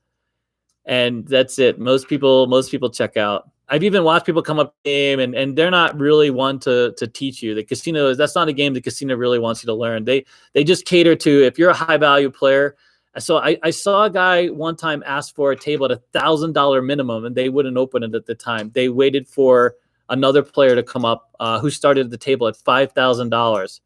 and that's it. Most people check out. I've even watched people come up to the game, and they're not really one to teach you. The casino that's not a game the casino really wants you to learn. They just cater to if you're a high value player. So I saw a guy one time ask for a table at $1,000 minimum, and they wouldn't open it at the time. They waited for another player to come up who started at the table at $5,000.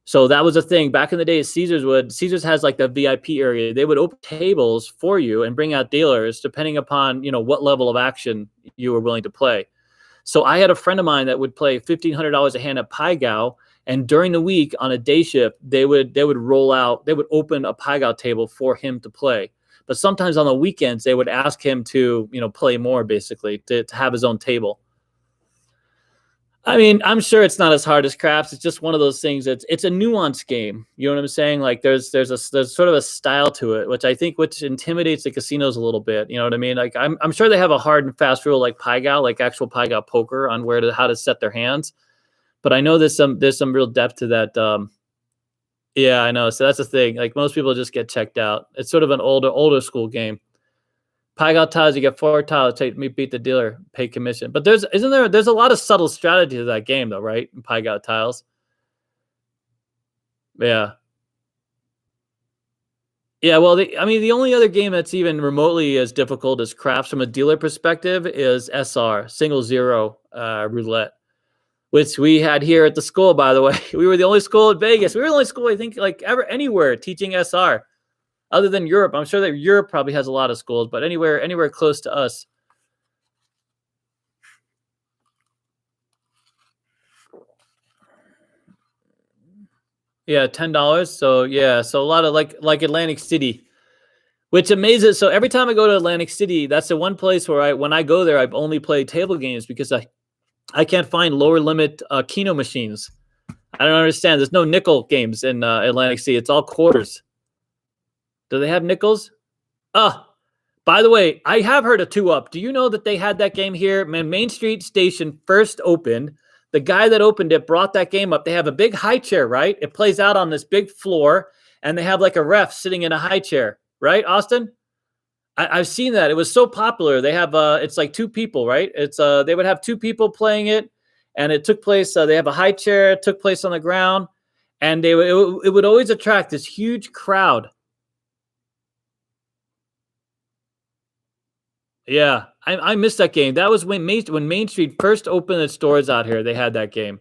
So that was a thing back in the day. Caesars has like the VIP area. They would open tables for you and bring out dealers depending upon what level of action you were willing to play. So I had a friend of mine that would play $1,500 a hand at Pai Gow. And during the week on a day shift, they would open a Pai Gow table for him to play. But sometimes on the weekends, they would ask him to, play more, basically, to have his own table. I mean, I'm sure it's not as hard as craps. It's just one of those things. It's a nuanced game. You know what I'm saying? Like there's sort of a style to it, which intimidates the casinos a little bit. You know what I mean? Like I'm sure they have a hard and fast rule like Pai Gow, like actual Pai Gow poker on how to set their hands. But I know there's some real depth to that. Yeah, I know. So that's the thing. Like most people just get checked out. It's sort of an older school game. Pai Gow tiles, you get 4 tiles, take me beat the dealer, pay commission. But there's a lot of subtle strategy to that game though, right? In Pai Gow tiles. Yeah. Yeah, well, I mean, the only other game that's even remotely as difficult as craps from a dealer perspective is SR, single zero roulette, which we had here at the school, by the way. We were the only school in Vegas. We were the only school, I think, like ever anywhere teaching SR other than Europe. I'm sure that Europe probably has a lot of schools, but anywhere close to us. Yeah, $10. So yeah, so a lot of like Atlantic City, which amazes. So every time I go to Atlantic City, that's the one place where when I go there, I've only played table games because I can't find lower limit Keno machines. I don't understand. There's no nickel games in Atlantic City. It's all quarters. Do they have nickels? By the way, I have heard of 2-Up. Do you know that they had that game here? Man, Main Street Station first opened. The guy that opened it brought that game up. They have a big high chair, right? It plays out on this big floor, and they have like a ref sitting in a high chair, right, Austin? I've seen that. It was so popular. They have it's like 2 people, right? It's they would have 2 people playing it, and it took place. They have a high chair. It took place on the ground, and it would always attract this huge crowd. Yeah, I missed that game. That was when Main Street first opened its doors out here. They had that game.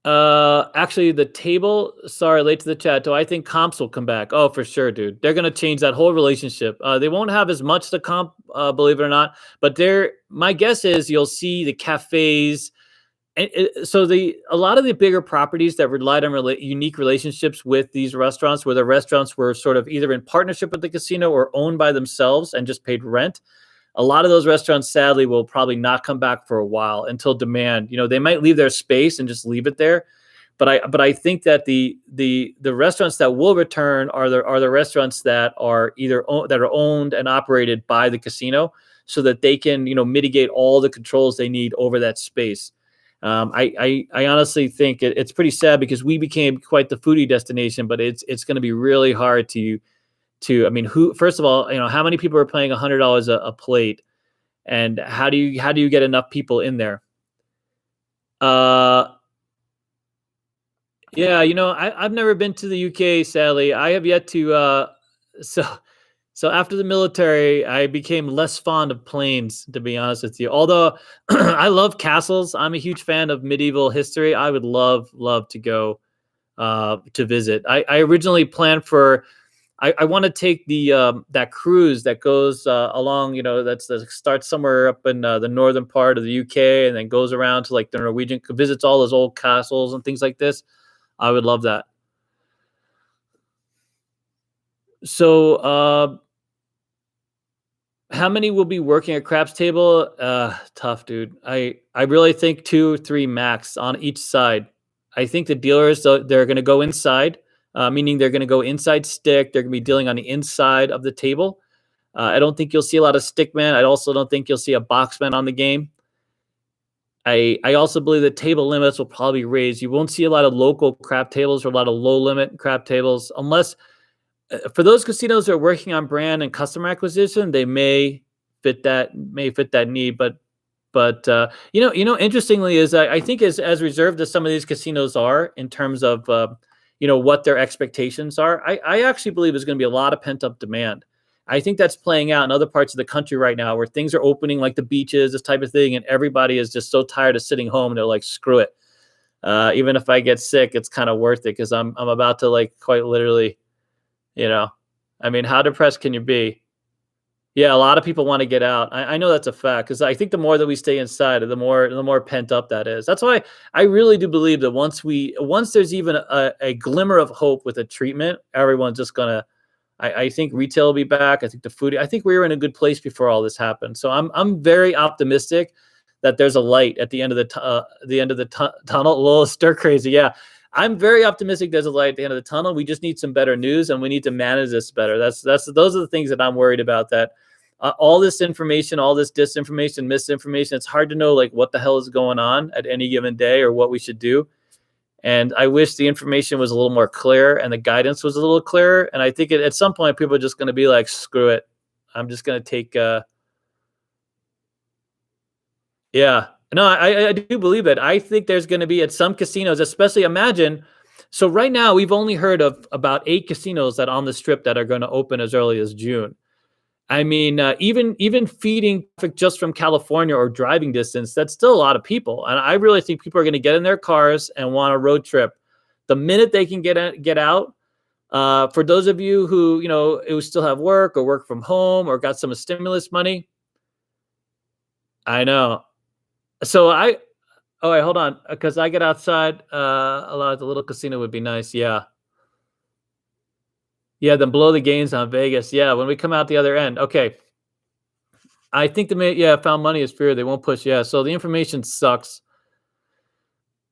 Actually, the table. Sorry, late to the chat. Do I think comps will come back? Oh, for sure, dude. They're gonna change that whole relationship. They won't have as much to comp, believe it or not. But my guess is you'll see the cafes. And so a lot of the bigger properties that relied on unique relationships with these restaurants, where the restaurants were sort of either in partnership with the casino or owned by themselves and just paid rent. A lot of those restaurants, sadly, will probably not come back for a while until demand. They might leave their space and just leave it there. But I think that the restaurants that will return are the restaurants that are that are owned and operated by the casino, so that they can mitigate all the controls they need over that space. I honestly think it's pretty sad because we became quite the foodie destination, but it's going to be really hard to. I mean, first of all, how many people are paying $100 a plate, and how do you get enough people in there? Yeah, I've never been to the UK, sadly. I have yet to. So after the military, I became less fond of planes, to be honest with you. Although I love castles, I'm a huge fan of medieval history. I would love to go to visit. I originally planned for. I want to take that cruise that goes along. That starts somewhere up in the northern part of the UK and then goes around to like the Norwegian, visits all those old castles and things like this. I would love that. So, how many will be working at craps table? Tough, dude. I really think 2 or 3 max on each side. I think the dealers, they're going to go inside, meaning they're going to go inside stick. They're going to be dealing on the inside of the table. I don't think you'll see a lot of stickmen. I also don't think you'll see a boxman on the game. I also believe that table limits will probably be raised. You won't see a lot of local crap tables or a lot of low limit crap tables, unless for those casinos that are working on brand and customer acquisition, they may fit that need. But interestingly is I think as reserved as some of these casinos are in terms of what their expectations are, I actually believe there's going to be a lot of pent up demand. I think that's playing out in other parts of the country right now where things are opening, like the beaches, this type of thing, and everybody is just so tired of sitting home. And they're like, screw it. Even if I get sick, it's kind of worth it because I'm about to, like, quite literally, I mean, how depressed can you be? Yeah, a lot of people want to get out. I know that's a fact because I think the more that we stay inside, the more pent up that is. That's why I really do believe that once there's even a glimmer of hope with a treatment, everyone's just gonna. I think retail will be back. I think the food. I think we were in a good place before all this happened. So I'm very optimistic that there's a light at the end of the tunnel. A little stir crazy, yeah. I'm very optimistic there's a light at the end of the tunnel. We just need some better news, and we need to manage this better. Those are the things that I'm worried about. That all this information, all this disinformation, misinformation, it's hard to know like what the hell is going on at any given day or what we should do. And I wish the information was a little more clear and the guidance was a little clearer. And I think at some point people are just going to be like, screw it. I'm just going to take, yeah. No, I do believe it. I think there's going to be at some casinos, especially imagine. So right now we've only heard of about 8 casinos that on the strip that are going to open as early as June. I mean, even feeding traffic just from California or driving distance, that's still a lot of people. And I really think people are going to get in their cars and want a road trip the minute they can get out. For those of you who, who still have work or work from home or got some stimulus money, I know. So oh wait, hold on, because I get outside. A lot of the little casino would be nice. Yeah. Yeah, then blow the gains on Vegas. Yeah, when we come out the other end. Okay. I think found money is fear. They won't push. Yeah, so the information sucks.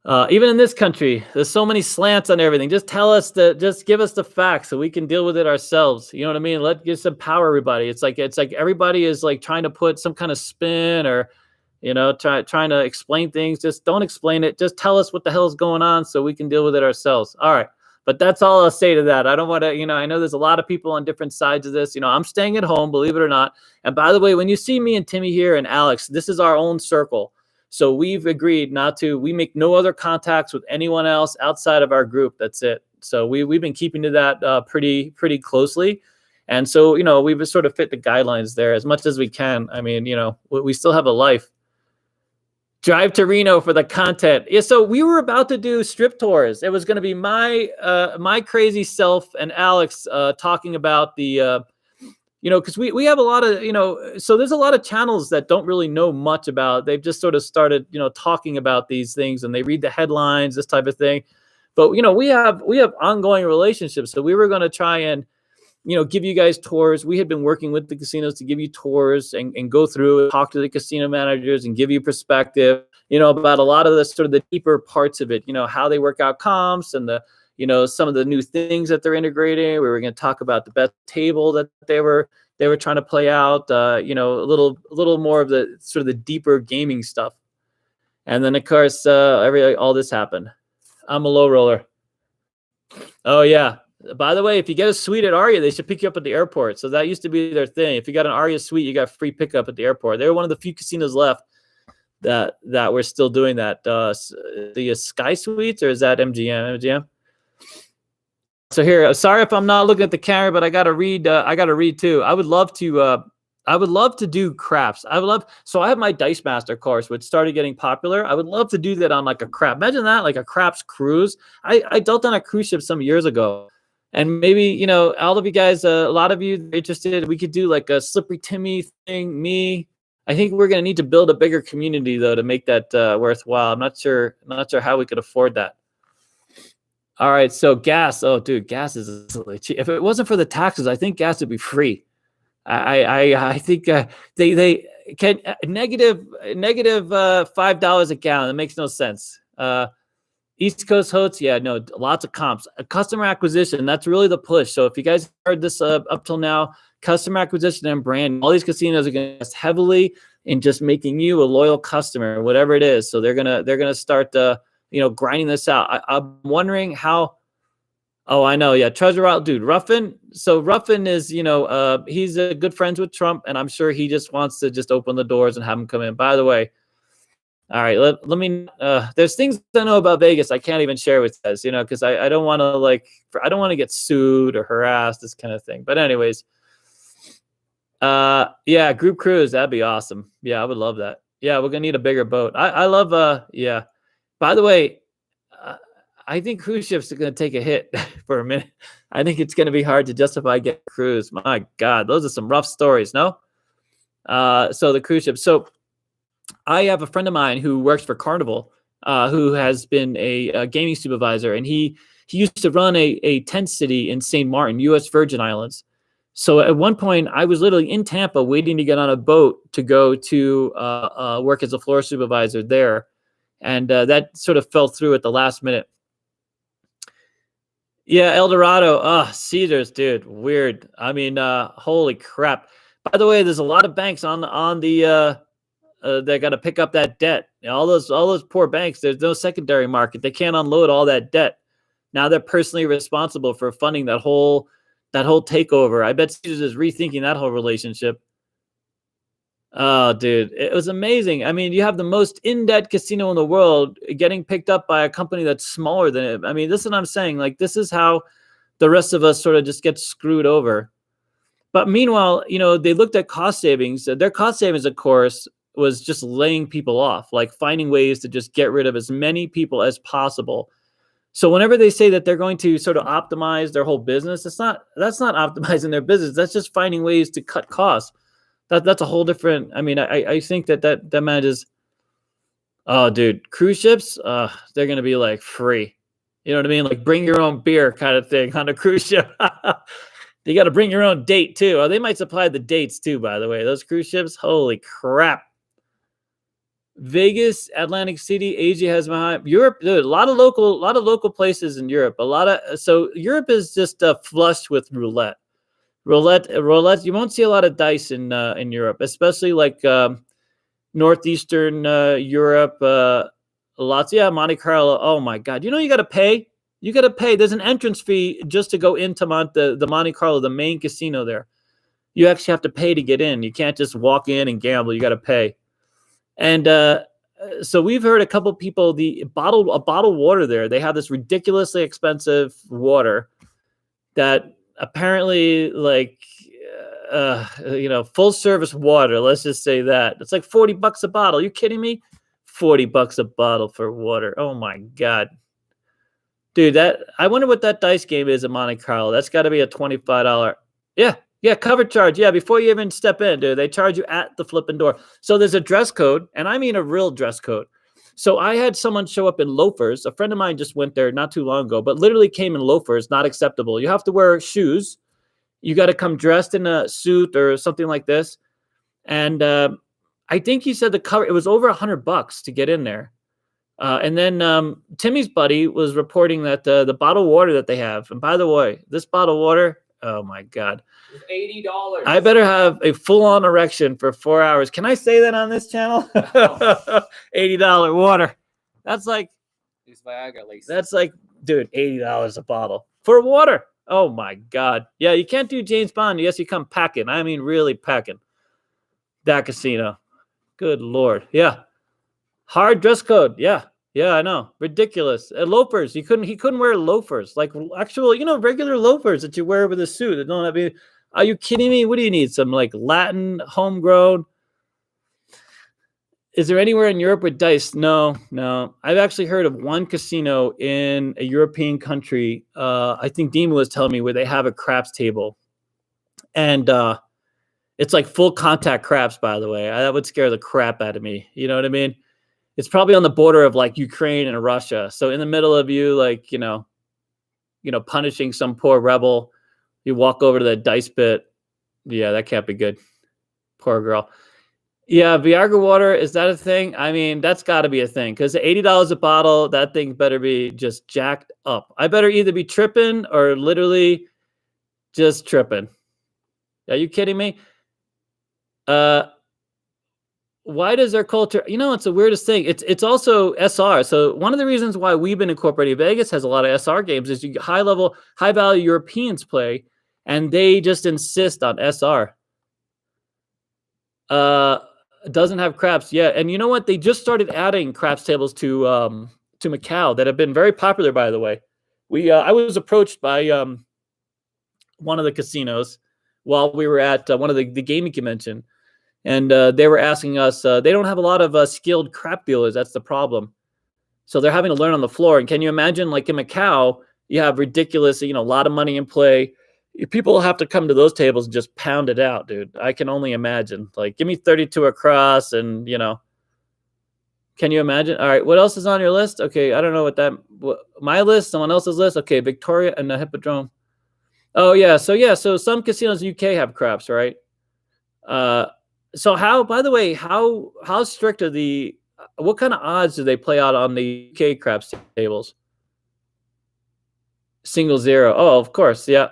Even in this country, there's so many slants on everything. Just just give us the facts so we can deal with it ourselves. You know what I mean? Let's empower everybody. It's like everybody is like trying to put some kind of spin or, trying to explain things. Just don't explain it. Just tell us what the hell is going on so we can deal with it ourselves. All right. But that's all I'll say to that. I don't want to, I know there's a lot of people on different sides of this. I'm staying at home, believe it or not. And by the way, when you see me and Timmy here and Alex, this is our own circle. So we've agreed we make no other contacts with anyone else outside of our group. That's it. So we've been keeping to that pretty closely. And so, we've sort of fit the guidelines there as much as we can. I mean, we still have a life. Drive to Reno for the content. Yeah, so we were about to do strip tours. It was going to be my crazy self and Alex talking about the, because we have a lot of, so there's a lot of channels that don't really know much about. They've just sort of started, talking about these things and they read the headlines, this type of thing. But we have ongoing relationships. So we were going to try and, give you guys tours. We had been working with the casinos to give you tours and go through and talk to the casino managers and give you perspective, about a lot of the sort of the deeper parts of it, how they work out comps and the, some of the new things that they're integrating. We were going to talk about the best table that they were trying to play out, a little more of the sort of the deeper gaming stuff. And then of course, all this happened. I'm a low roller. Oh yeah. By the way, if you get a suite at Aria, they should pick you up at the airport. So that used to be their thing. If you got an Aria suite, you got free pickup at the airport. They were one of the few casinos left that were still doing that. The Sky Suites, or is that MGM? MGM. So here, sorry if I'm not looking at the camera, but I gotta read. I gotta read too. I would love to do craps. So I have my Dice Master course, which started getting popular. I would love to do that on like a crap. Imagine that, like a craps cruise. I dealt on a cruise ship some years ago. And maybe, all of you guys, a lot of you interested, we could do like a Slippery Timmy thing, me. I think we're going to need to build a bigger community, though, to make that worthwhile. I'm not sure how we could afford that. All right, so gas. Oh, dude, gas is really cheap. If it wasn't for the taxes, I think gas would be free. I think they can negative $5 a gallon. It makes no sense. East Coast hosts, yeah, no, lots of comps. Customer acquisition, that's really the push. So if you guys heard this up till now, customer acquisition and brand, all these casinos are going to invest heavily in just making you a loyal customer, whatever it is. So they're gonna start grinding this out. I'm wondering how. Oh, I know, yeah, Treasure Island, dude, Ruffin. So Ruffin is, he's good friends with Trump, and I'm sure he just wants to just open the doors and have him come in. By the way. All right, let me. There's things I know about Vegas I can't even share with you guys, because I don't want to I don't want to get sued or harassed, this kind of thing. But anyways, yeah, group cruise, that'd be awesome. Yeah, I would love that. Yeah, we're gonna need a bigger boat. I love. Yeah. By the way, I think cruise ships are gonna take a hit for a minute. I think it's gonna be hard to justify getting a cruise. My God, those are some rough stories, no? So the cruise ship. So. I have a friend of mine who works for Carnival, who has been a gaming supervisor, and he used to run a tent city in St. Martin, U.S. Virgin Islands. So at one point, I was literally in Tampa waiting to get on a boat to go to work as a floor supervisor there, and that sort of fell through at the last minute. Yeah, El Dorado. Caesars, dude, weird. I mean, holy crap. By the way, there's a lot of banks on the. They got to pick up that debt. All those poor banks. There's no secondary market. They can't unload all that debt. Now they're personally responsible for funding that whole takeover. I bet Caesars is rethinking that whole relationship. Oh, dude, it was amazing. I mean, you have the most in-debt casino in the world getting picked up by a company that's smaller than it. I mean, this is what I'm saying. Like, this is how the rest of us sort of just get screwed over. But meanwhile, they looked at cost savings. Their cost savings, of course, was just laying people off, like finding ways to just get rid of as many people as possible. So whenever they say that they're going to sort of optimize their whole business, that's not optimizing their business. That's just finding ways to cut costs. That's a whole different. I mean, I think that manages. Oh, dude, cruise ships, they're gonna be like free. You know what I mean? Like bring your own beer kind of thing on a cruise ship. You got to bring your own date too. Oh, they might supply the dates too, by the way. Those cruise ships, holy crap. Vegas, Atlantic City, Asia has behind Europe. Dude, a lot of local places in Europe. So Europe is just flushed with roulette. Roulette. You won't see a lot of dice in Europe, especially like northeastern Europe. Lots, yeah, Monte Carlo. Oh my God, you got to pay. You got to pay. There's an entrance fee just to go into the Monte Carlo, the main casino there. You actually have to pay to get in. You can't just walk in and gamble. You got to pay. And so we've heard a couple people, a bottled water there. They have this ridiculously expensive water that apparently full service water. Let's just say that it's like $40 a bottle. You kidding me? $40 a bottle for water. Oh my God. Dude, I wonder what that dice game is at Monte Carlo. That's got to be a $25. Yeah, cover charge. Yeah, before you even step in, dude, they charge you at the flipping door. So there's a dress code, and I mean a real dress code. So I had someone show up in loafers. A friend of mine just went there not too long ago, but literally came in loafers, not acceptable. You have to wear shoes. You got to come dressed in a suit or something like this. And I think he said it was over $100 to get in there. And then Timmy's buddy was reporting that the bottled water that they have, and by the way, this bottled water, oh my God, $80. I better have a full-on erection for 4 hours. Can I say that on this channel? $80 water. That's like, These Viagra laces. That's like, dude, $80 a bottle for water. Oh my God. Yeah, you can't do James Bond. Yes, you come packing. I mean, really packing. That casino. Good Lord. Yeah. Hard dress code. Yeah. Yeah, I know. Ridiculous. Loafers. He couldn't wear loafers. Like actual, regular loafers that you wear with a suit. That don't have any. Are you kidding me? What do you need? Some like Latin homegrown? Is there anywhere in Europe with dice? No. I've actually heard of one casino in a European country. I think Dean was telling me where they have a craps table. And it's like full contact craps, by the way. That would scare the crap out of me. You know what I mean? It's probably on the border of like Ukraine and Russia. So in the middle of you, like, punishing some poor rebel, you walk over to the dice pit. Yeah, that can't be good. Poor girl. Yeah, Viagra water, is that a thing? I mean, that's got to be a thing because $80 a bottle, that thing better be just jacked up. I better either be tripping or literally just tripping. Are you kidding me? Why does their culture, it's the weirdest thing. It's also SR. So one of the reasons why we've been incorporating Vegas has a lot of SR games is you high value Europeans play, and they just insist on SR. Doesn't have craps yet. And you know what? They just started adding craps tables to Macau that have been very popular, by the way. I was approached by one of the casinos while we were at one of the gaming convention. And they were asking us, they don't have a lot of skilled crap dealers. That's the problem. So they're having to learn on the floor. And can you imagine, like in Macau, you have ridiculous, a lot of money in play. People have to come to those tables and just pound it out, dude. I can only imagine. Like, give me 32 across and, Can you imagine? All right, what else is on your list? Okay, I don't know my list, someone else's list. Okay, Victoria and the Hippodrome. Oh, yeah. So some casinos in the UK have craps, right? So by the way, how strict are what kind of odds do they play out on the UK craps tables? Single zero. Oh, of course. Yeah,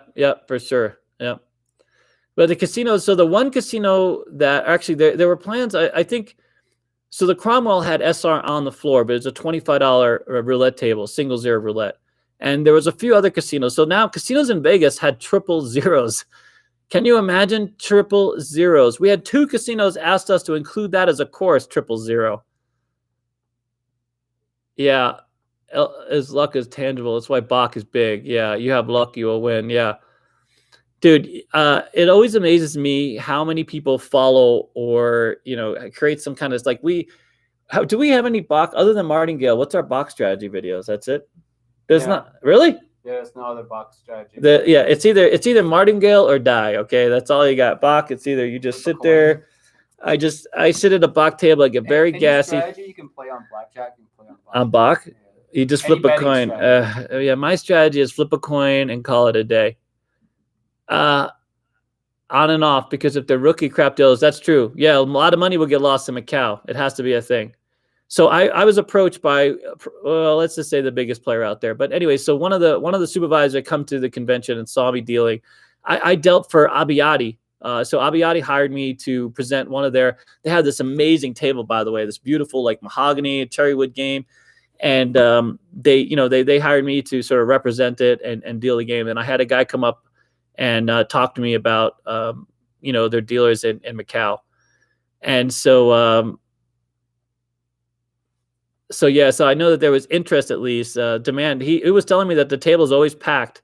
for sure. Yeah. But the casinos, so the one casino that actually there were plans, I think, so the Cromwell had SR on the floor, but it's a $25 roulette table, single zero roulette. And there was a few other casinos. So now casinos in Vegas had triple zeros. Can you imagine triple zeros? We had 2 casinos asked us to include that as a course, triple zero. Yeah, his luck is tangible. That's why Bach is big. Yeah, you have luck, you will win. Yeah. Dude, it always amazes me how many people follow or, create some kind of like do we have any Bach other than Martingale? What's our Bach strategy videos? That's it. There's not really. Yeah, there's no other Bach strategy. It's either Martingale or die. Okay, that's all you got. Bach. It's either you just sit there. I sit at a Bach table. I get very gassy. Strategy you can play on Blackjack and play on Bach. Yeah. You just flip a coin. Yeah, my strategy is flip a coin and call it a day. On and off, because if they're rookie crap deals, that's true. Yeah, a lot of money will get lost in Macau. It has to be a thing. So I was approached by, well, let's just say the biggest player out there. But anyway, so one of the supervisors come to the convention and saw me dealing. I dealt for Abbiati. So Abbiati hired me to present one of they had this amazing table, by the way, this beautiful like mahogany cherry wood game. And they hired me to sort of represent it and deal the game. And I had a guy come up and talk to me about their dealers in Macau. And so so I know that there was interest, at least demand. He was telling me that the table is always packed.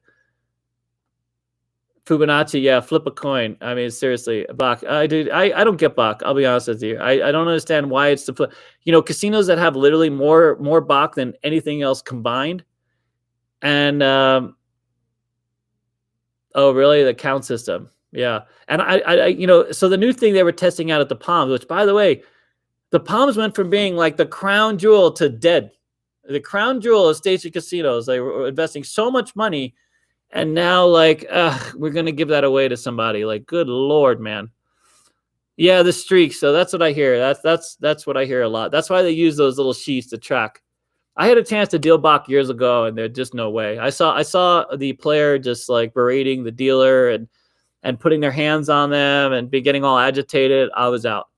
Fibonacci, yeah, flip a coin. I mean, seriously, Bach. I don't get Bach. I'll be honest with you. I don't understand why it's casinos that have literally more Bach than anything else combined. And oh, really? The count system, yeah. And so the new thing they were testing out at the Palms, which, by the way, the Palms went from being like the crown jewel to dead. The crown jewel of station casinos. They were investing so much money. And now, like, we're going to give that away to somebody. Like, good Lord, man. Yeah, the streaks. So that's what I hear. That's what I hear a lot. That's why they use those little sheets to track. I had a chance to deal Bach years ago, and there's just no way. I saw the player just, like, berating the dealer and putting their hands on them and be getting all agitated. I was out.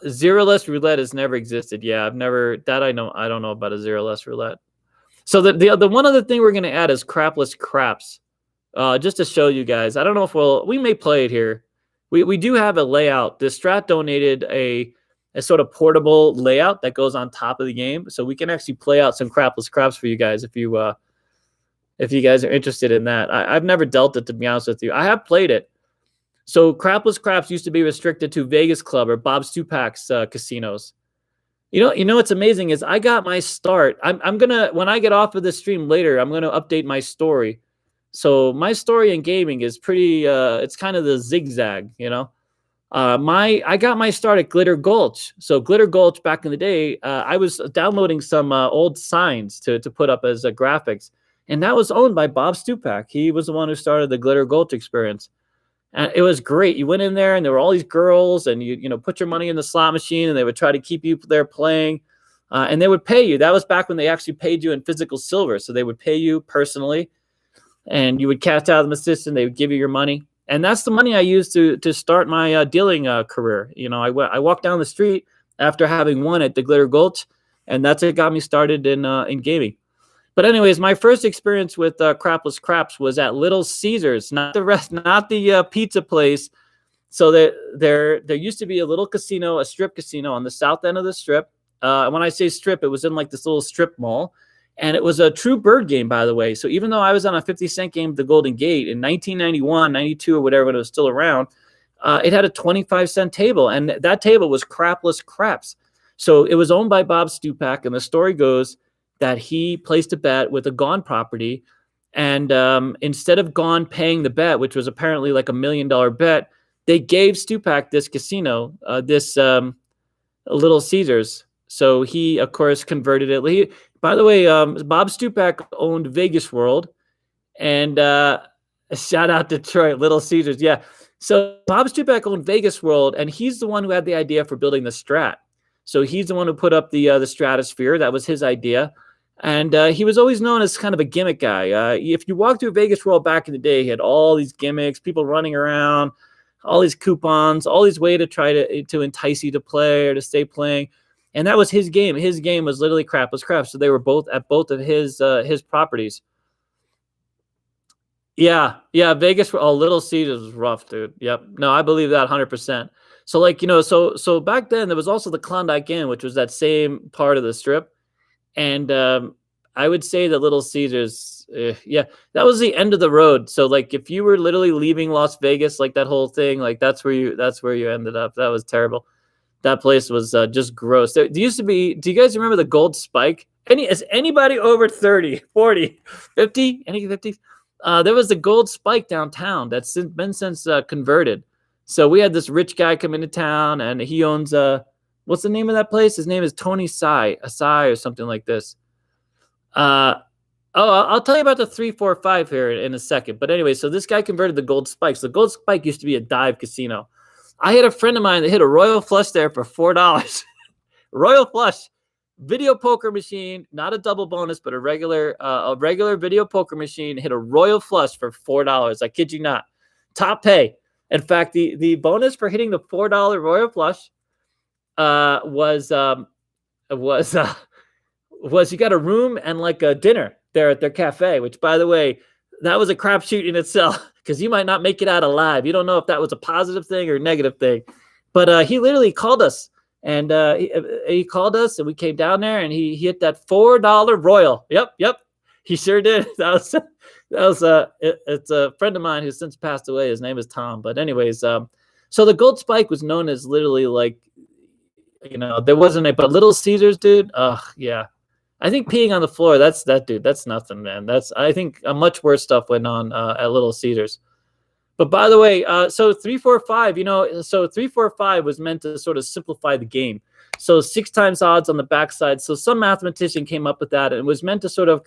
Zero-less roulette has never existed. Yeah, I don't know about a zero-less roulette. So the one other thing we're going to add is crapless craps, just to show you guys. I don't know if we may play it here. We do have a layout. The Strat donated a sort of portable layout that goes on top of the game, so we can actually play out some crapless craps for you guys if you guys are interested in that. I've never dealt it, to be honest with you. I have played it. So crapless craps used to be restricted to Vegas Club or Bob Stupak's casinos. You know what's amazing is I got my start. I'm gonna, when I get off of this stream later, I'm gonna update my story. So my story in gaming is pretty. It's kind of the zigzag, I got my start at Glitter Gulch. So Glitter Gulch back in the day, I was downloading some old signs to put up as graphics, and that was owned by Bob Stupak. He was the one who started the Glitter Gulch experience. And it was great. You went in there and there were all these girls, and you put your money in the slot machine, and they would try to keep you there playing, and they would pay you. That was back when they actually paid you in physical silver. So they would pay you personally, and you would cash out of the system. They would give you your money, and that's the money I used to start my dealing career. I walked down the street after having won at the Glitter Gulch, and that's what got me started in gaming. But anyways, my first experience with crapless craps was at Little Caesars, not the pizza place. So there used to be a little casino, a strip casino on the south end of the strip. When I say strip, it was in like this little strip mall, and it was a true bird game, by the way. So even though I was on a 50-cent game, The Golden Gate, in 1991, 92 or whatever, when it was still around, it had a 25-cent table, and that table was crapless craps. So it was owned by Bob Stupak, and the story goes that he placed a bet with a Gone property, and instead of Gone paying the bet, which was apparently like $1 million bet, they gave Stupak this casino, this Little Caesars. So he, of course, converted it. By the way, Bob Stupak owned Vegas World, and shout out Detroit, Little Caesars. Yeah. So Bob Stupak owned Vegas World, and he's the one who had the idea for building the Strat. So he's the one who put up the Stratosphere. That was his idea. And he was always known as kind of a gimmick guy. If you walk through Vegas World back in the day, he had all these gimmicks, people running around, all these coupons, all these ways to try to entice you to play or to stay playing. And that was his game. His game was literally crapless craps. So they were both at both of his properties. Yeah, yeah, Vegas. Oh, Little Caesars was rough, dude. Yep. No, I believe that 100%. So like, so back then there was also the Klondike Inn, which was that same part of the strip, and I would say that Little Caesars, yeah, that was the end of the road. So like, if you were literally leaving Las Vegas, like that whole thing, like that's where you ended up. That was terrible. That place was just gross. There used to be. Do you guys remember the Gold Spike? Is anybody over 30, 40, 50? Any 50s? There was the Gold Spike downtown that's been since converted. So we had this rich guy come into town, and he owns what's the name of that place? His name is Tony Asai or something like this. Uh, I'll tell you about the 345 here in a second. But anyway, so this guy converted the Gold Spike. So the Gold Spike used to be a dive casino. I had a friend of mine that hit a Royal Flush there for $4. Royal Flush, video poker machine, not a double bonus, but a regular video poker machine, hit a Royal Flush for $4. I kid you not. Top pay. In fact, the bonus for hitting the $4 Royal Flush was you got a room and like a dinner there at their cafe, which, by the way, that was a crapshoot in itself because you might not make it out alive. You don't know if that was a positive thing or a negative thing. But he literally called us, and he called us, and we came down there, and he hit that $4 Royal. Yep, he sure did. It's a friend of mine who's since passed away. His name is Tom. But anyways, so the Gold Spike was known as literally like, there wasn't a, but Little Caesars, dude. Yeah. I think peeing on the floor, that's nothing, man. I think much worse stuff went on at Little Caesars. But by the way, so 345, so 345 was meant to sort of simplify the game. So 6 times odds on the backside. So some mathematician came up with that, and it was meant to sort of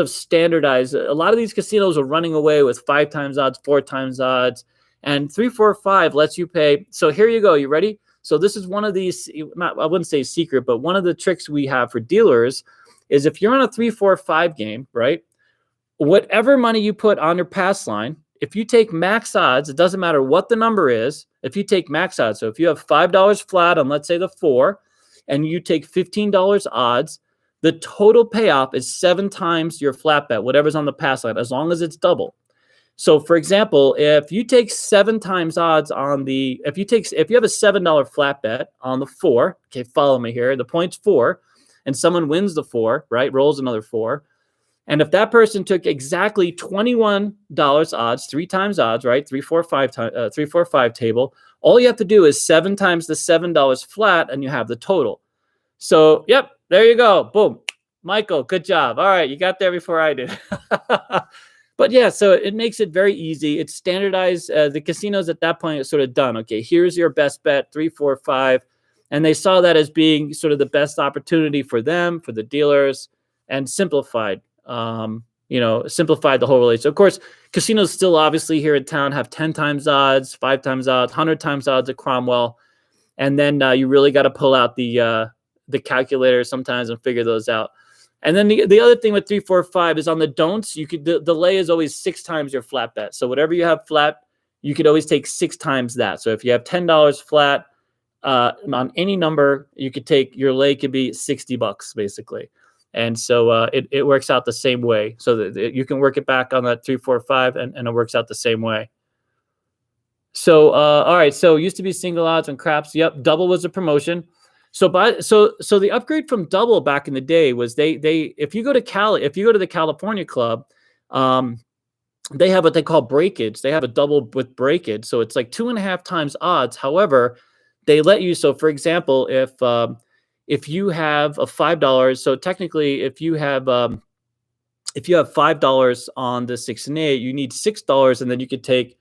standardize. A lot of these casinos are running away with 5 times odds, 4 times odds, and 345 lets you pay. So here you go. You ready? So this is one of these, I wouldn't say secret, but one of the tricks we have for dealers is if you're on a 3-4-5 game, right? Whatever money you put on your pass line, if you take max odds, it doesn't matter what the number is. If you take max odds, so if you have $5 flat on, let's say, the 4, and you take $15 odds, the total payoff is 7 times your flat bet, whatever's on the pass line, as long as it's double. So, for example, if you take 7 times odds on if you have a $7 flat bet on the 4, okay, follow me here. The point's 4, and someone wins the 4, right? Rolls another 4, and if that person took exactly $21 odds, 3 times odds, right? 3-4-5 table. All you have to do is 7 times the $7 flat, and you have the total. So, yep, there you go. Boom, Michael, good job. All right, you got there before I did. But yeah, so it makes it very easy. It's standardized. The casinos at that point are sort of done. Okay, here's your best bet, 3, 4, 5. And they saw that as being sort of the best opportunity for them, for the dealers, and simplified, simplified the whole relationship. Of course, casinos still obviously here in town have 10 times odds, 5 times odds, 100 times odds at Cromwell. And then you really got to pull out the calculator sometimes and figure those out. And then the other thing with 3, 4, 5 is on the don'ts. The lay is always 6 times your flat bet. So whatever you have flat, you could always take 6 times that. So if you have $10 flat on any number, you could take your lay could be $60 basically. And so it works out the same way. So that you can work it back on that 3, 4, 5, and it works out the same way. So all right. So it used to be single odds and craps. Yep, double was a promotion. So the upgrade from double back in the day was they if you go to the California club, they have what they call breakage. They have a double with breakage, so it's like 2.5 times odds. However, they let you. So for example, if you have a $5, so technically if you have $5 on the 6 and 8, you need $6, and then you could take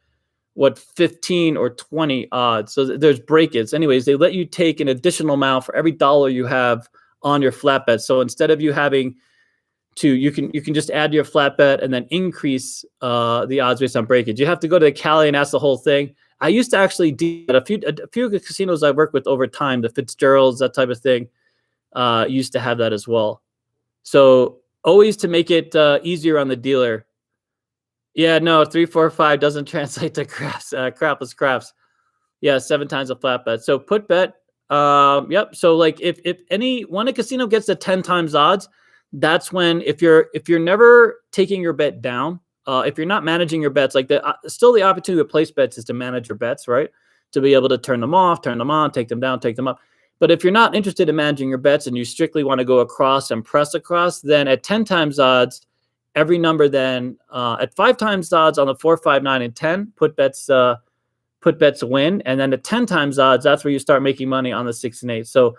15 or 20 odds. So there's breakage. Anyways, they let you take an additional amount for every dollar you have on your flat bet. So instead of you having to, you can just add your flat bet and then increase the odds based on breakage. You have to go to the Cali and ask the whole thing. I used to actually do that. A few casinos I worked with over time, the Fitzgeralds, that type of thing, used to have that as well. So always to make it easier on the dealer. Yeah, no, 3, 4, 5 doesn't translate to craps, crapless craps. Yeah, 7 times a flat bet. So put bet. Yep. So like when a casino gets to 10 times odds, that's when if you're never taking your bet down, if you're not managing your bets, like still the opportunity to place bets is to manage your bets, right? To be able to turn them off, turn them on, take them down, take them up. But if you're not interested in managing your bets and you strictly want to go across and press across, then at 10 times odds, every number then at 5 times odds on the 4, 5, 9, and 10, put bets win. And then at 10 times odds, that's where you start making money on the 6 and 8. So,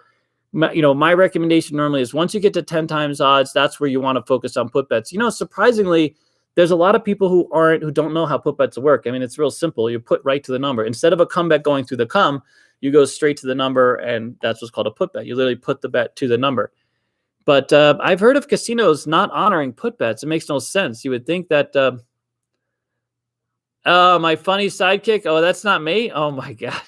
my recommendation normally is once you get to 10 times odds, that's where you want to focus on put bets. Surprisingly, there's a lot of people who don't know how put bets work. I mean, it's real simple. You put right to the number. Instead of a come bet going through the come, you go straight to the number, and that's what's called a put bet. You literally put the bet to the number. But I've heard of casinos not honoring put bets. It makes no sense. You would think that, my funny sidekick. Oh, that's not me. Oh my God.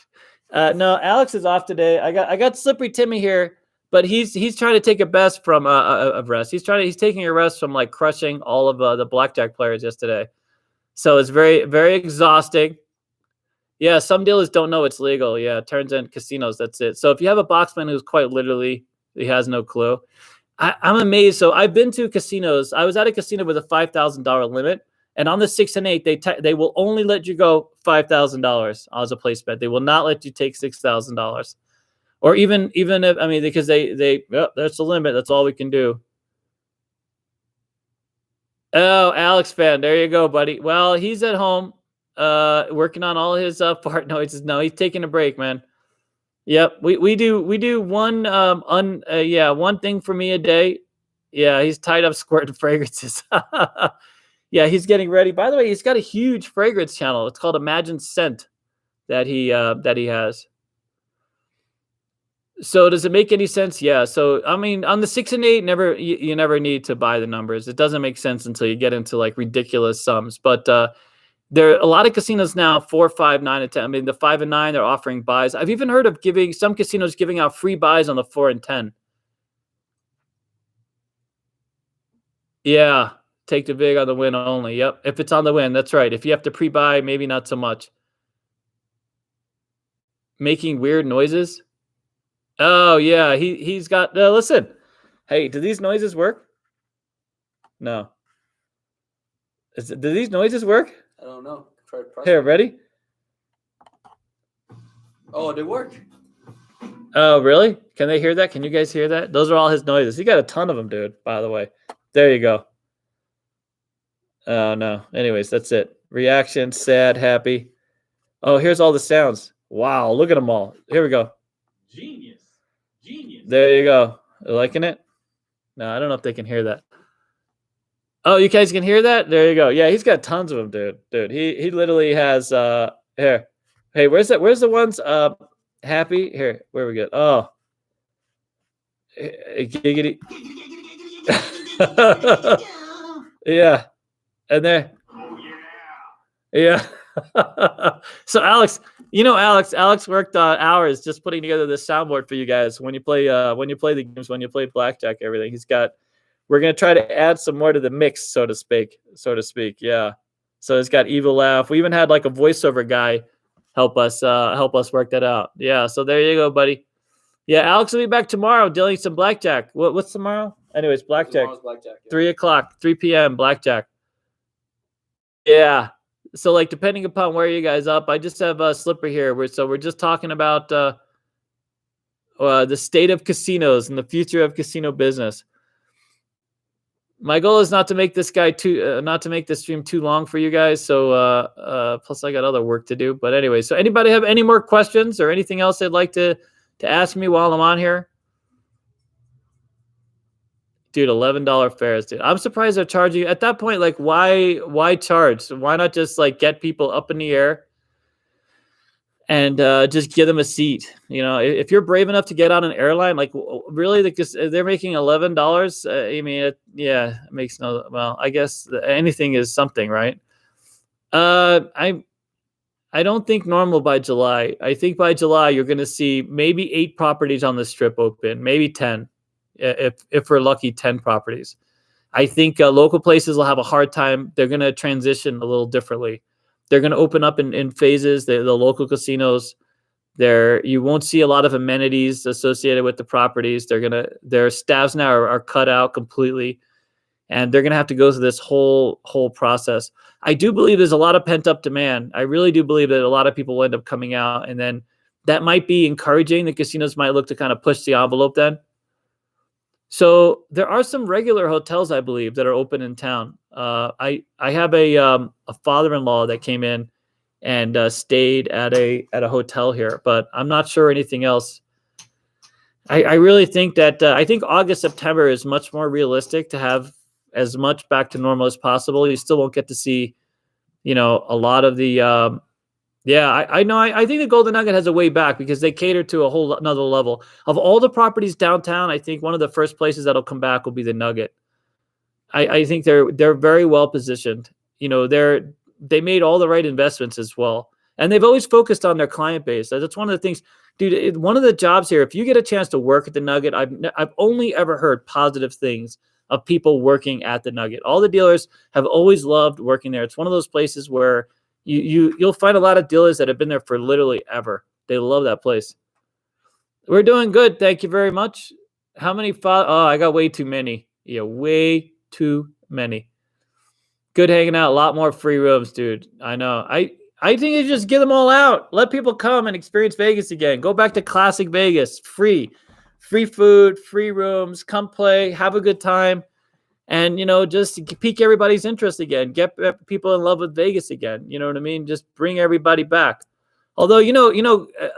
No, Alex is off today. I got Slippery Timmy here, but he's trying to take a rest from a rest. He's taking a rest from like crushing all of the blackjack players yesterday. So it's very, very exhausting. Yeah, some dealers don't know it's legal. Yeah, it turns in casinos. That's it. So if you have a boxman who's quite literally, he has no clue. I'm amazed. So I've been to casinos. I was at a casino with a $5,000 limit. And on the 6 and 8, they will only let you go $5,000 as a place bet. They will not let you take $6,000, or even if because that's the limit. That's all we can do. Oh, Alex fan, there you go, buddy. Well, he's at home, working on all his fart noises. No, he's taking a break, man. Yep, we do one one thing for me a day. Yeah, he's tied up squirting fragrances. Yeah, he's getting ready. By the way, he's got a huge fragrance channel. It's called Imagine Scent that he has. So does it make any sense? Yeah. So I mean, on the 6 and 8, you never need to buy the numbers. It doesn't make sense until you get into like ridiculous sums. But there are a lot of casinos now, 4, 5, 9, and 10. I mean, the 5 and 9, they're offering buys. I've even heard of some casinos giving out free buys on the 4 and 10. Yeah. Take the vig on the win only. Yep. If it's on the win, that's right. If you have to pre-buy, maybe not so much. Making weird noises. Oh yeah, he's got. Listen, hey, do these noises work? No. Do these noises work? I don't know. Try to press. Here, ready? Oh, they work. Oh, really? Can they hear that? Can you guys hear that? Those are all his noises. He got a ton of them, dude. By the way, there you go. Oh, no. Anyways, that's it. Reaction, sad, happy. Oh, here's all the sounds. Wow, look at them all. Here we go. Genius. There you go. Liking it? No, I don't know if they can hear that. Oh, you guys can hear that? There you go. Yeah, he's got tons of them, dude. Dude, he literally has here. Hey, where's the ones happy? Here, where we go? Oh. Giggity. Yeah. And there. Oh yeah. Yeah. So Alex worked hours just putting together this soundboard for you guys when you play the games, when you play blackjack, everything. We're gonna try to add some more to the mix, so to speak. Yeah. So it's got Evil Laugh. We even had like a voiceover guy help us work that out. Yeah. So there you go, buddy. Yeah, Alex will be back tomorrow dealing some blackjack. What's tomorrow? Anyways, blackjack. Tomorrow's blackjack. Yeah. 3 o'clock, 3 p.m. blackjack. Yeah. So like depending upon where you guys up, I just have Slipper here. We're just talking about the state of casinos and the future of casino business. My goal is not to make this stream too long for you guys. So plus I got other work to do. But anyway, so anybody have any more questions or anything else they'd like to ask me while I'm on here? Dude, $11 fares, dude. I'm surprised they're charging you at that point. Like, why charge? Why not just like get people up in the air and just give them a seat? You know, if you're brave enough to get on an airline, like really, they're making $11. I mean, it makes no. Well, I guess anything is something, right? I don't think normal by July. I think by July you're going to see maybe 8 properties on the strip open, maybe 10. If we're lucky, 10 properties. I think local places will have a hard time. They're going to transition a little differently. They're going to open up in phases. The local casinos, you won't see a lot of amenities associated with the properties. Their staffs now are cut out completely. and they're going to have to go through this whole process. I do believe there's a lot of pent up demand. I really do believe that a lot of people will end up coming out, and then that might be encouraging. The casinos might look to kind of push the envelope then. So there are some regular hotels, I believe, that are open in town. I have a father-in-law that came in and stayed at a hotel here, but I'm not sure anything else. I really think that I think August, September is much more realistic to have as much back to normal as possible. You still won't get to see, a lot of the. I know. I think the Golden Nugget has a way back because they cater to a whole another level. Of all the properties downtown, I think one of the first places that'll come back will be the Nugget. I think they're very well positioned. They made all the right investments as well, and they've always focused on their client base. That's one of the things, dude. One of the jobs here, if you get a chance to work at the Nugget, I've only ever heard positive things of people working at the Nugget. All the dealers have always loved working there. It's one of those places where you'll find a lot of dealers that have been there for literally ever. They love that place. We're doing good. Thank you very much. How many? I got way too many. Yeah, way too many. Good hanging out. A lot more free rooms, dude. I know. I think you just give them all out. Let people come and experience Vegas again. Go back to classic Vegas. Free food, free rooms. Come play. Have a good time. And, just pique everybody's interest again. Get people in love with Vegas again. You know what I mean? Just bring everybody back. Although,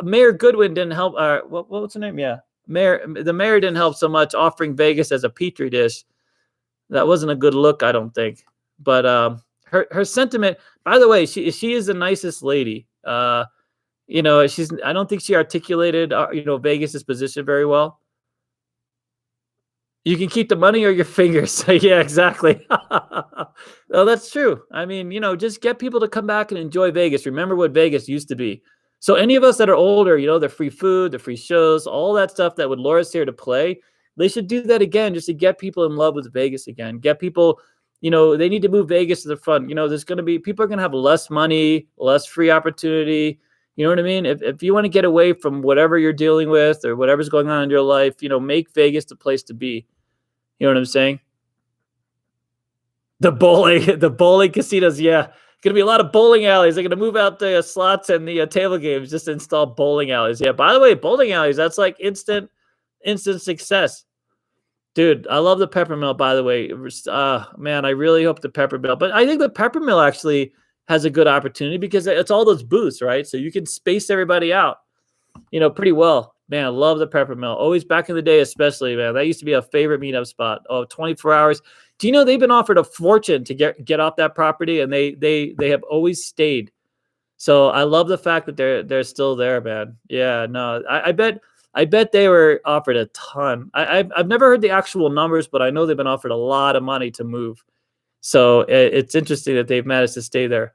Mayor Goodwin didn't help. What's her name? Yeah. The mayor didn't help so much offering Vegas as a petri dish. That wasn't a good look, I don't think. But her sentiment, by the way, she is the nicest lady. I don't think she articulated, Vegas's position very well. You can keep the money or your fingers. Yeah, exactly. Well, that's true. I mean, just get people to come back and enjoy Vegas. Remember what Vegas used to be. So any of us that are older, the free food, the free shows, all that stuff that would lure us here to play, they should do that again just to get people in love with Vegas again. Get people, they need to move Vegas to the front. There's going to be, people are going to have less money, less free opportunity. You know what I mean? If you want to get away from whatever you're dealing with or whatever's going on in your life, make Vegas the place to be. You know what I'm saying? The bowling casinos, yeah. Going to be a lot of bowling alleys. They're going to move out the slots and the table games, just install bowling alleys. Yeah, by the way, bowling alleys, that's like instant success. Dude, I love the Peppermill, by the way. Man, I really hope the Peppermill. But I think the Peppermill actually has a good opportunity because it's all those booths, right? So you can space everybody out, pretty well. Man, I love the Peppermill. Always back in the day, especially, man. That used to be a favorite meetup spot. 24 hours. Do you know they've been offered a fortune to get off that property, and they have always stayed. So I love the fact that they're still there, man. Yeah, no, I bet they were offered a ton. I've never heard the actual numbers, but I know they've been offered a lot of money to move. So it's interesting that they've managed to stay there.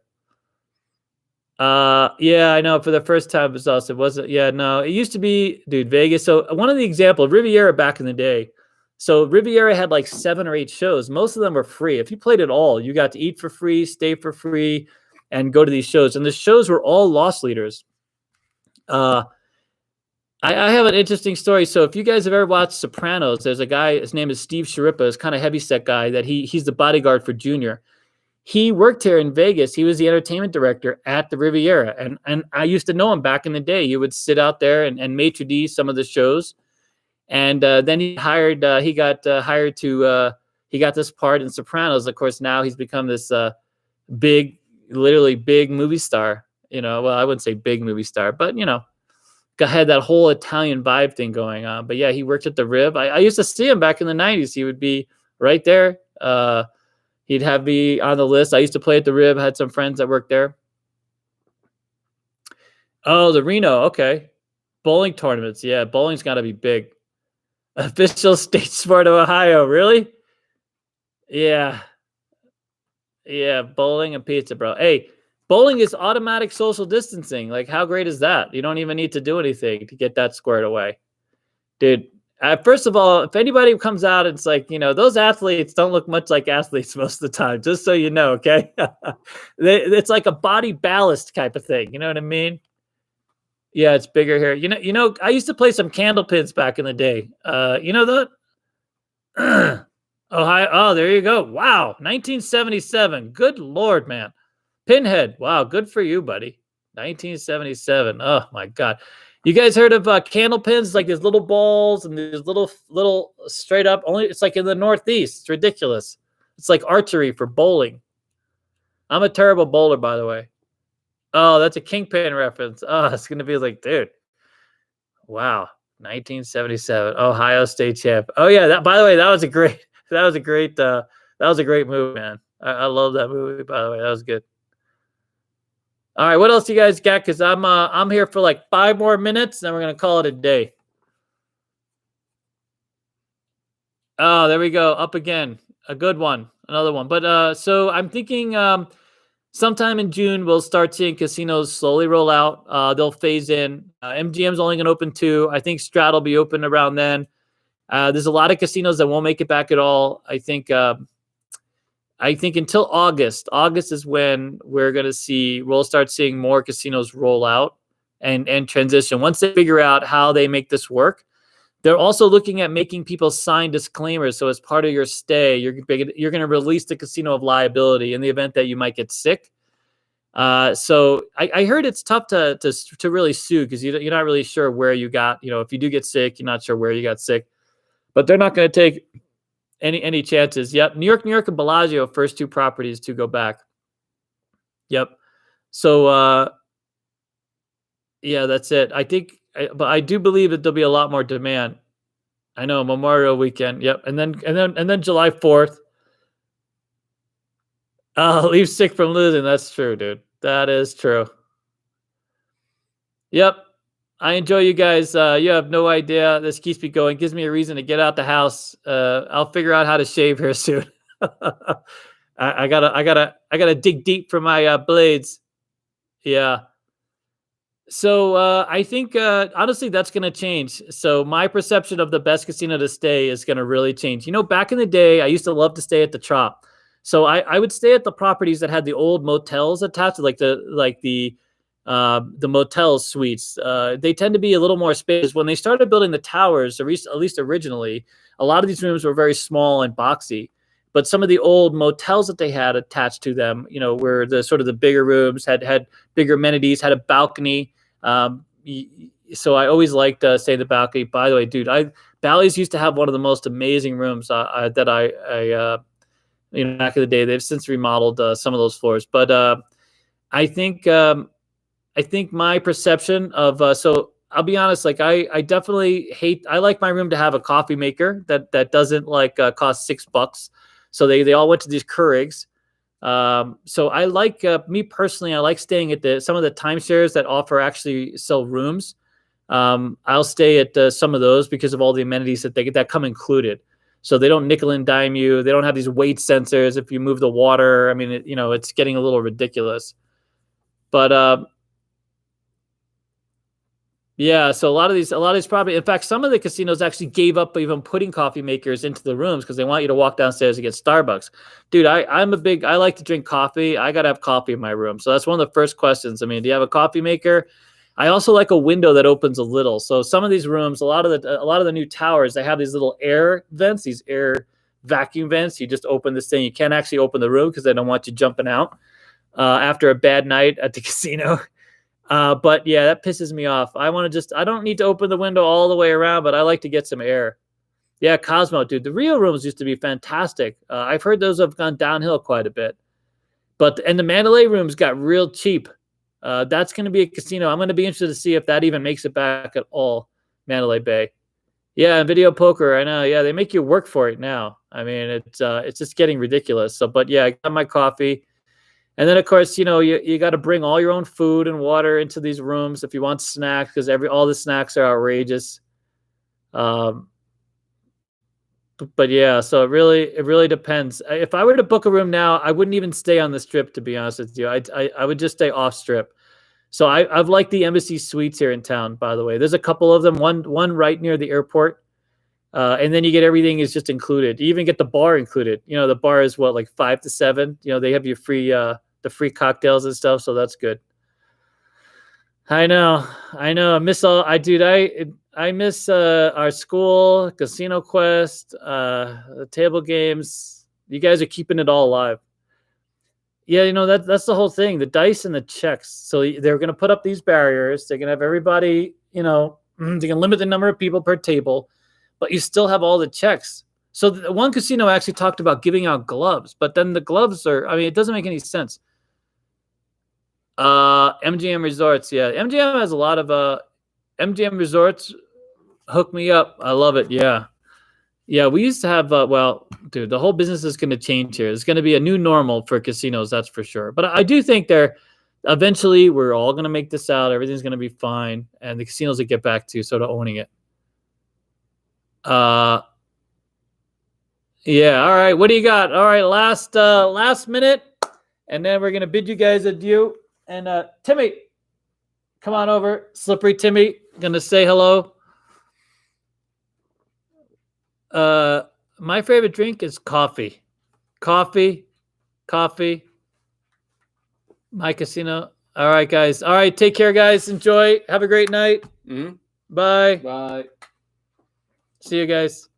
Yeah, I know. For the first time, it wasn't. Yeah, no, it used to be, dude, Vegas. So one of the examples, Riviera back in the day. So Riviera had like 7 or 8 shows. Most of them were free. If you played it all, you got to eat for free, stay for free, and go to these shows. And the shows were all loss leaders. I have an interesting story. So if you guys have ever watched Sopranos, there's a guy, his name is Steve Sciarippa, this kind of heavyset guy that he's the bodyguard for Junior. He worked here in Vegas. He was the entertainment director at the Riviera. And I used to know him back in the day. He would sit out there and maitre d' some of the shows. And then he got this part in Sopranos. Of course, now he's become this literally big movie star. Well, I wouldn't say big movie star, but, had that whole Italian vibe thing going on. But yeah, he worked at the Riv. I used to see him back in the 90s. He would be right there. He'd have me on the list. I used to play at the Riv. I had some friends that worked there. Oh, the Reno. Okay. Bowling tournaments. Yeah, bowling's got to be big. Official state sport of Ohio. Really? Yeah. Yeah, bowling and pizza, bro. Hey, bowling is automatic social distancing. Like, how great is that? You don't even need to do anything to get that squared away. Dude, first of all, if anybody comes out, it's like, those athletes don't look much like athletes most of the time, just so you know, okay? It's like a body ballast type of thing. You know what I mean? Yeah, it's bigger here. I used to play some candle pins back in the day. You know that? Ohio. Oh, there you go. Wow. 1977. Good Lord, man. Pinhead. Wow. Good for you, buddy. 1977. Oh, my God. You guys heard of candle pins? Like these little balls and these little straight up. Only it's like in the Northeast. It's ridiculous. It's like archery for bowling. I'm a terrible bowler, by the way. Oh, that's a Kingpin reference. Oh, it's going to be like, dude. Wow. 1977. Ohio State champ. Oh, yeah. That, by the way, that was a great move, man. I love that movie, by the way. That was good. All right, what else you guys got? Because I'm here for like 5 more minutes, and then we're gonna call it a day. Oh, there we go. Up again. A good one. Another one. But so I'm thinking sometime in June we'll start seeing casinos slowly roll out. They'll phase in. MGM's only gonna open 2. I think Strat will be open around then. There's a lot of casinos that won't make it back at all. I think until August. August is when we'll start seeing more casinos roll out and transition. Once they figure out how they make this work, they're also looking at making people sign disclaimers. So as part of your stay, you're going to release the casino of liability in the event that you might get sick. So I heard it's tough to really sue because you're not really sure where you got. If you do get sick, you're not sure where you got sick. But they're not going to take any chances. Yep. New York, and Bellagio, first 2 properties to go back. Yep. So, yeah, that's it. But I do believe that there'll be a lot more demand. I know, Memorial Weekend. Yep. And then July 4th. Leave sick from losing. That's true, dude. That is true. Yep. I enjoy you guys. You have no idea. This keeps me going. Gives me a reason to get out the house. I'll figure out how to shave here soon. I gotta dig deep for my blades. Yeah. So I think honestly that's gonna change. So my perception of the best casino to stay is gonna really change. Back in the day, I used to love to stay at the Trop. So I would stay at the properties that had the old motels attached, like the motel suites. They tend to be a little more spacious. When they started building the towers, at least originally, a lot of these rooms were very small and boxy. But some of the old motels that they had attached to them, were the sort of the bigger rooms, had bigger amenities, had a balcony. So I always liked staying in the balcony. By the way, dude, Bally's used to have one of the most amazing rooms that I back in the day. They've since remodeled some of those floors, but I think my perception of so I'll be honest, like I definitely I like my room to have a coffee maker that doesn't cost $6. So they all went to these Keurigs. So I like me personally, I like staying at some of the timeshares that actually sell rooms. I'll stay at some of those because of all the amenities that come included. So they don't nickel and dime you. They don't have these weight sensors if you move the water. I mean, it's getting a little ridiculous. But yeah, so a lot of these probably, in fact, some of the casinos actually gave up even putting coffee makers into the rooms because they want you to walk downstairs and get Starbucks. Dude, I like to drink coffee. I got to have coffee in my room. So that's one of the first questions. I mean, do you have a coffee maker? I also like a window that opens a little. So some of these rooms, a lot of the new towers, they have these little air vents, these air vacuum vents. You just open this thing. You can't actually open the room because they don't want you jumping out after a bad night at the casino. But yeah, that pisses me off. I don't need to open the window all the way around, but I like to get some air. Yeah, Cosmo, dude, the Rio rooms used to be fantastic. I've heard those have gone downhill quite a bit. And the Mandalay rooms got real cheap. That's going to be a casino. I'm going to be interested to see if that even makes it back at all, Mandalay Bay. Yeah, and video poker, I know. Yeah, they make you work for it now. I mean, it's just getting ridiculous. So, but yeah, I got my coffee. And then, of course, you got to bring all your own food and water into these rooms if you want snacks, because all the snacks are outrageous. But yeah, so it really depends. If I were to book a room now, I wouldn't even stay on the Strip, to be honest with you. I would just stay off Strip. So I've liked the Embassy Suites here in town, by the way. There's a couple of them, one right near the airport. And then you get everything is just included. You even get the bar included. The bar is what, like 5 to 7. They have your free the free cocktails and stuff, so that's good. I know. I miss all. I miss our school, Casino Quest, the table games. You guys are keeping it all alive. Yeah, that's the whole thing. The dice and the checks. So they're going to put up these barriers. They're going to have everybody. They can limit the number of people per table, but you still have all the checks. So one casino actually talked about giving out gloves, but then the gloves are. I mean, it doesn't make any sense. MGM Resorts, yeah. MGM has a lot of MGM Resorts. Hook me up. I love it. Yeah. Yeah, we used to have well, dude, the whole business is going to change here. It's going to be a new normal for casinos, that's for sure. But I do think eventually we're all going to make this out. Everything's going to be fine and the casinos will get back to sort of owning it. Yeah, all right. What do you got? All right, last minute and then we're going to bid you guys adieu. And Timmy, come on over. Slippery Timmy, gonna say hello. My favorite drink is coffee. Coffee. My casino. All right, guys. All right, take care, guys. Enjoy. Have a great night. Mm-hmm. Bye. Bye. See you guys.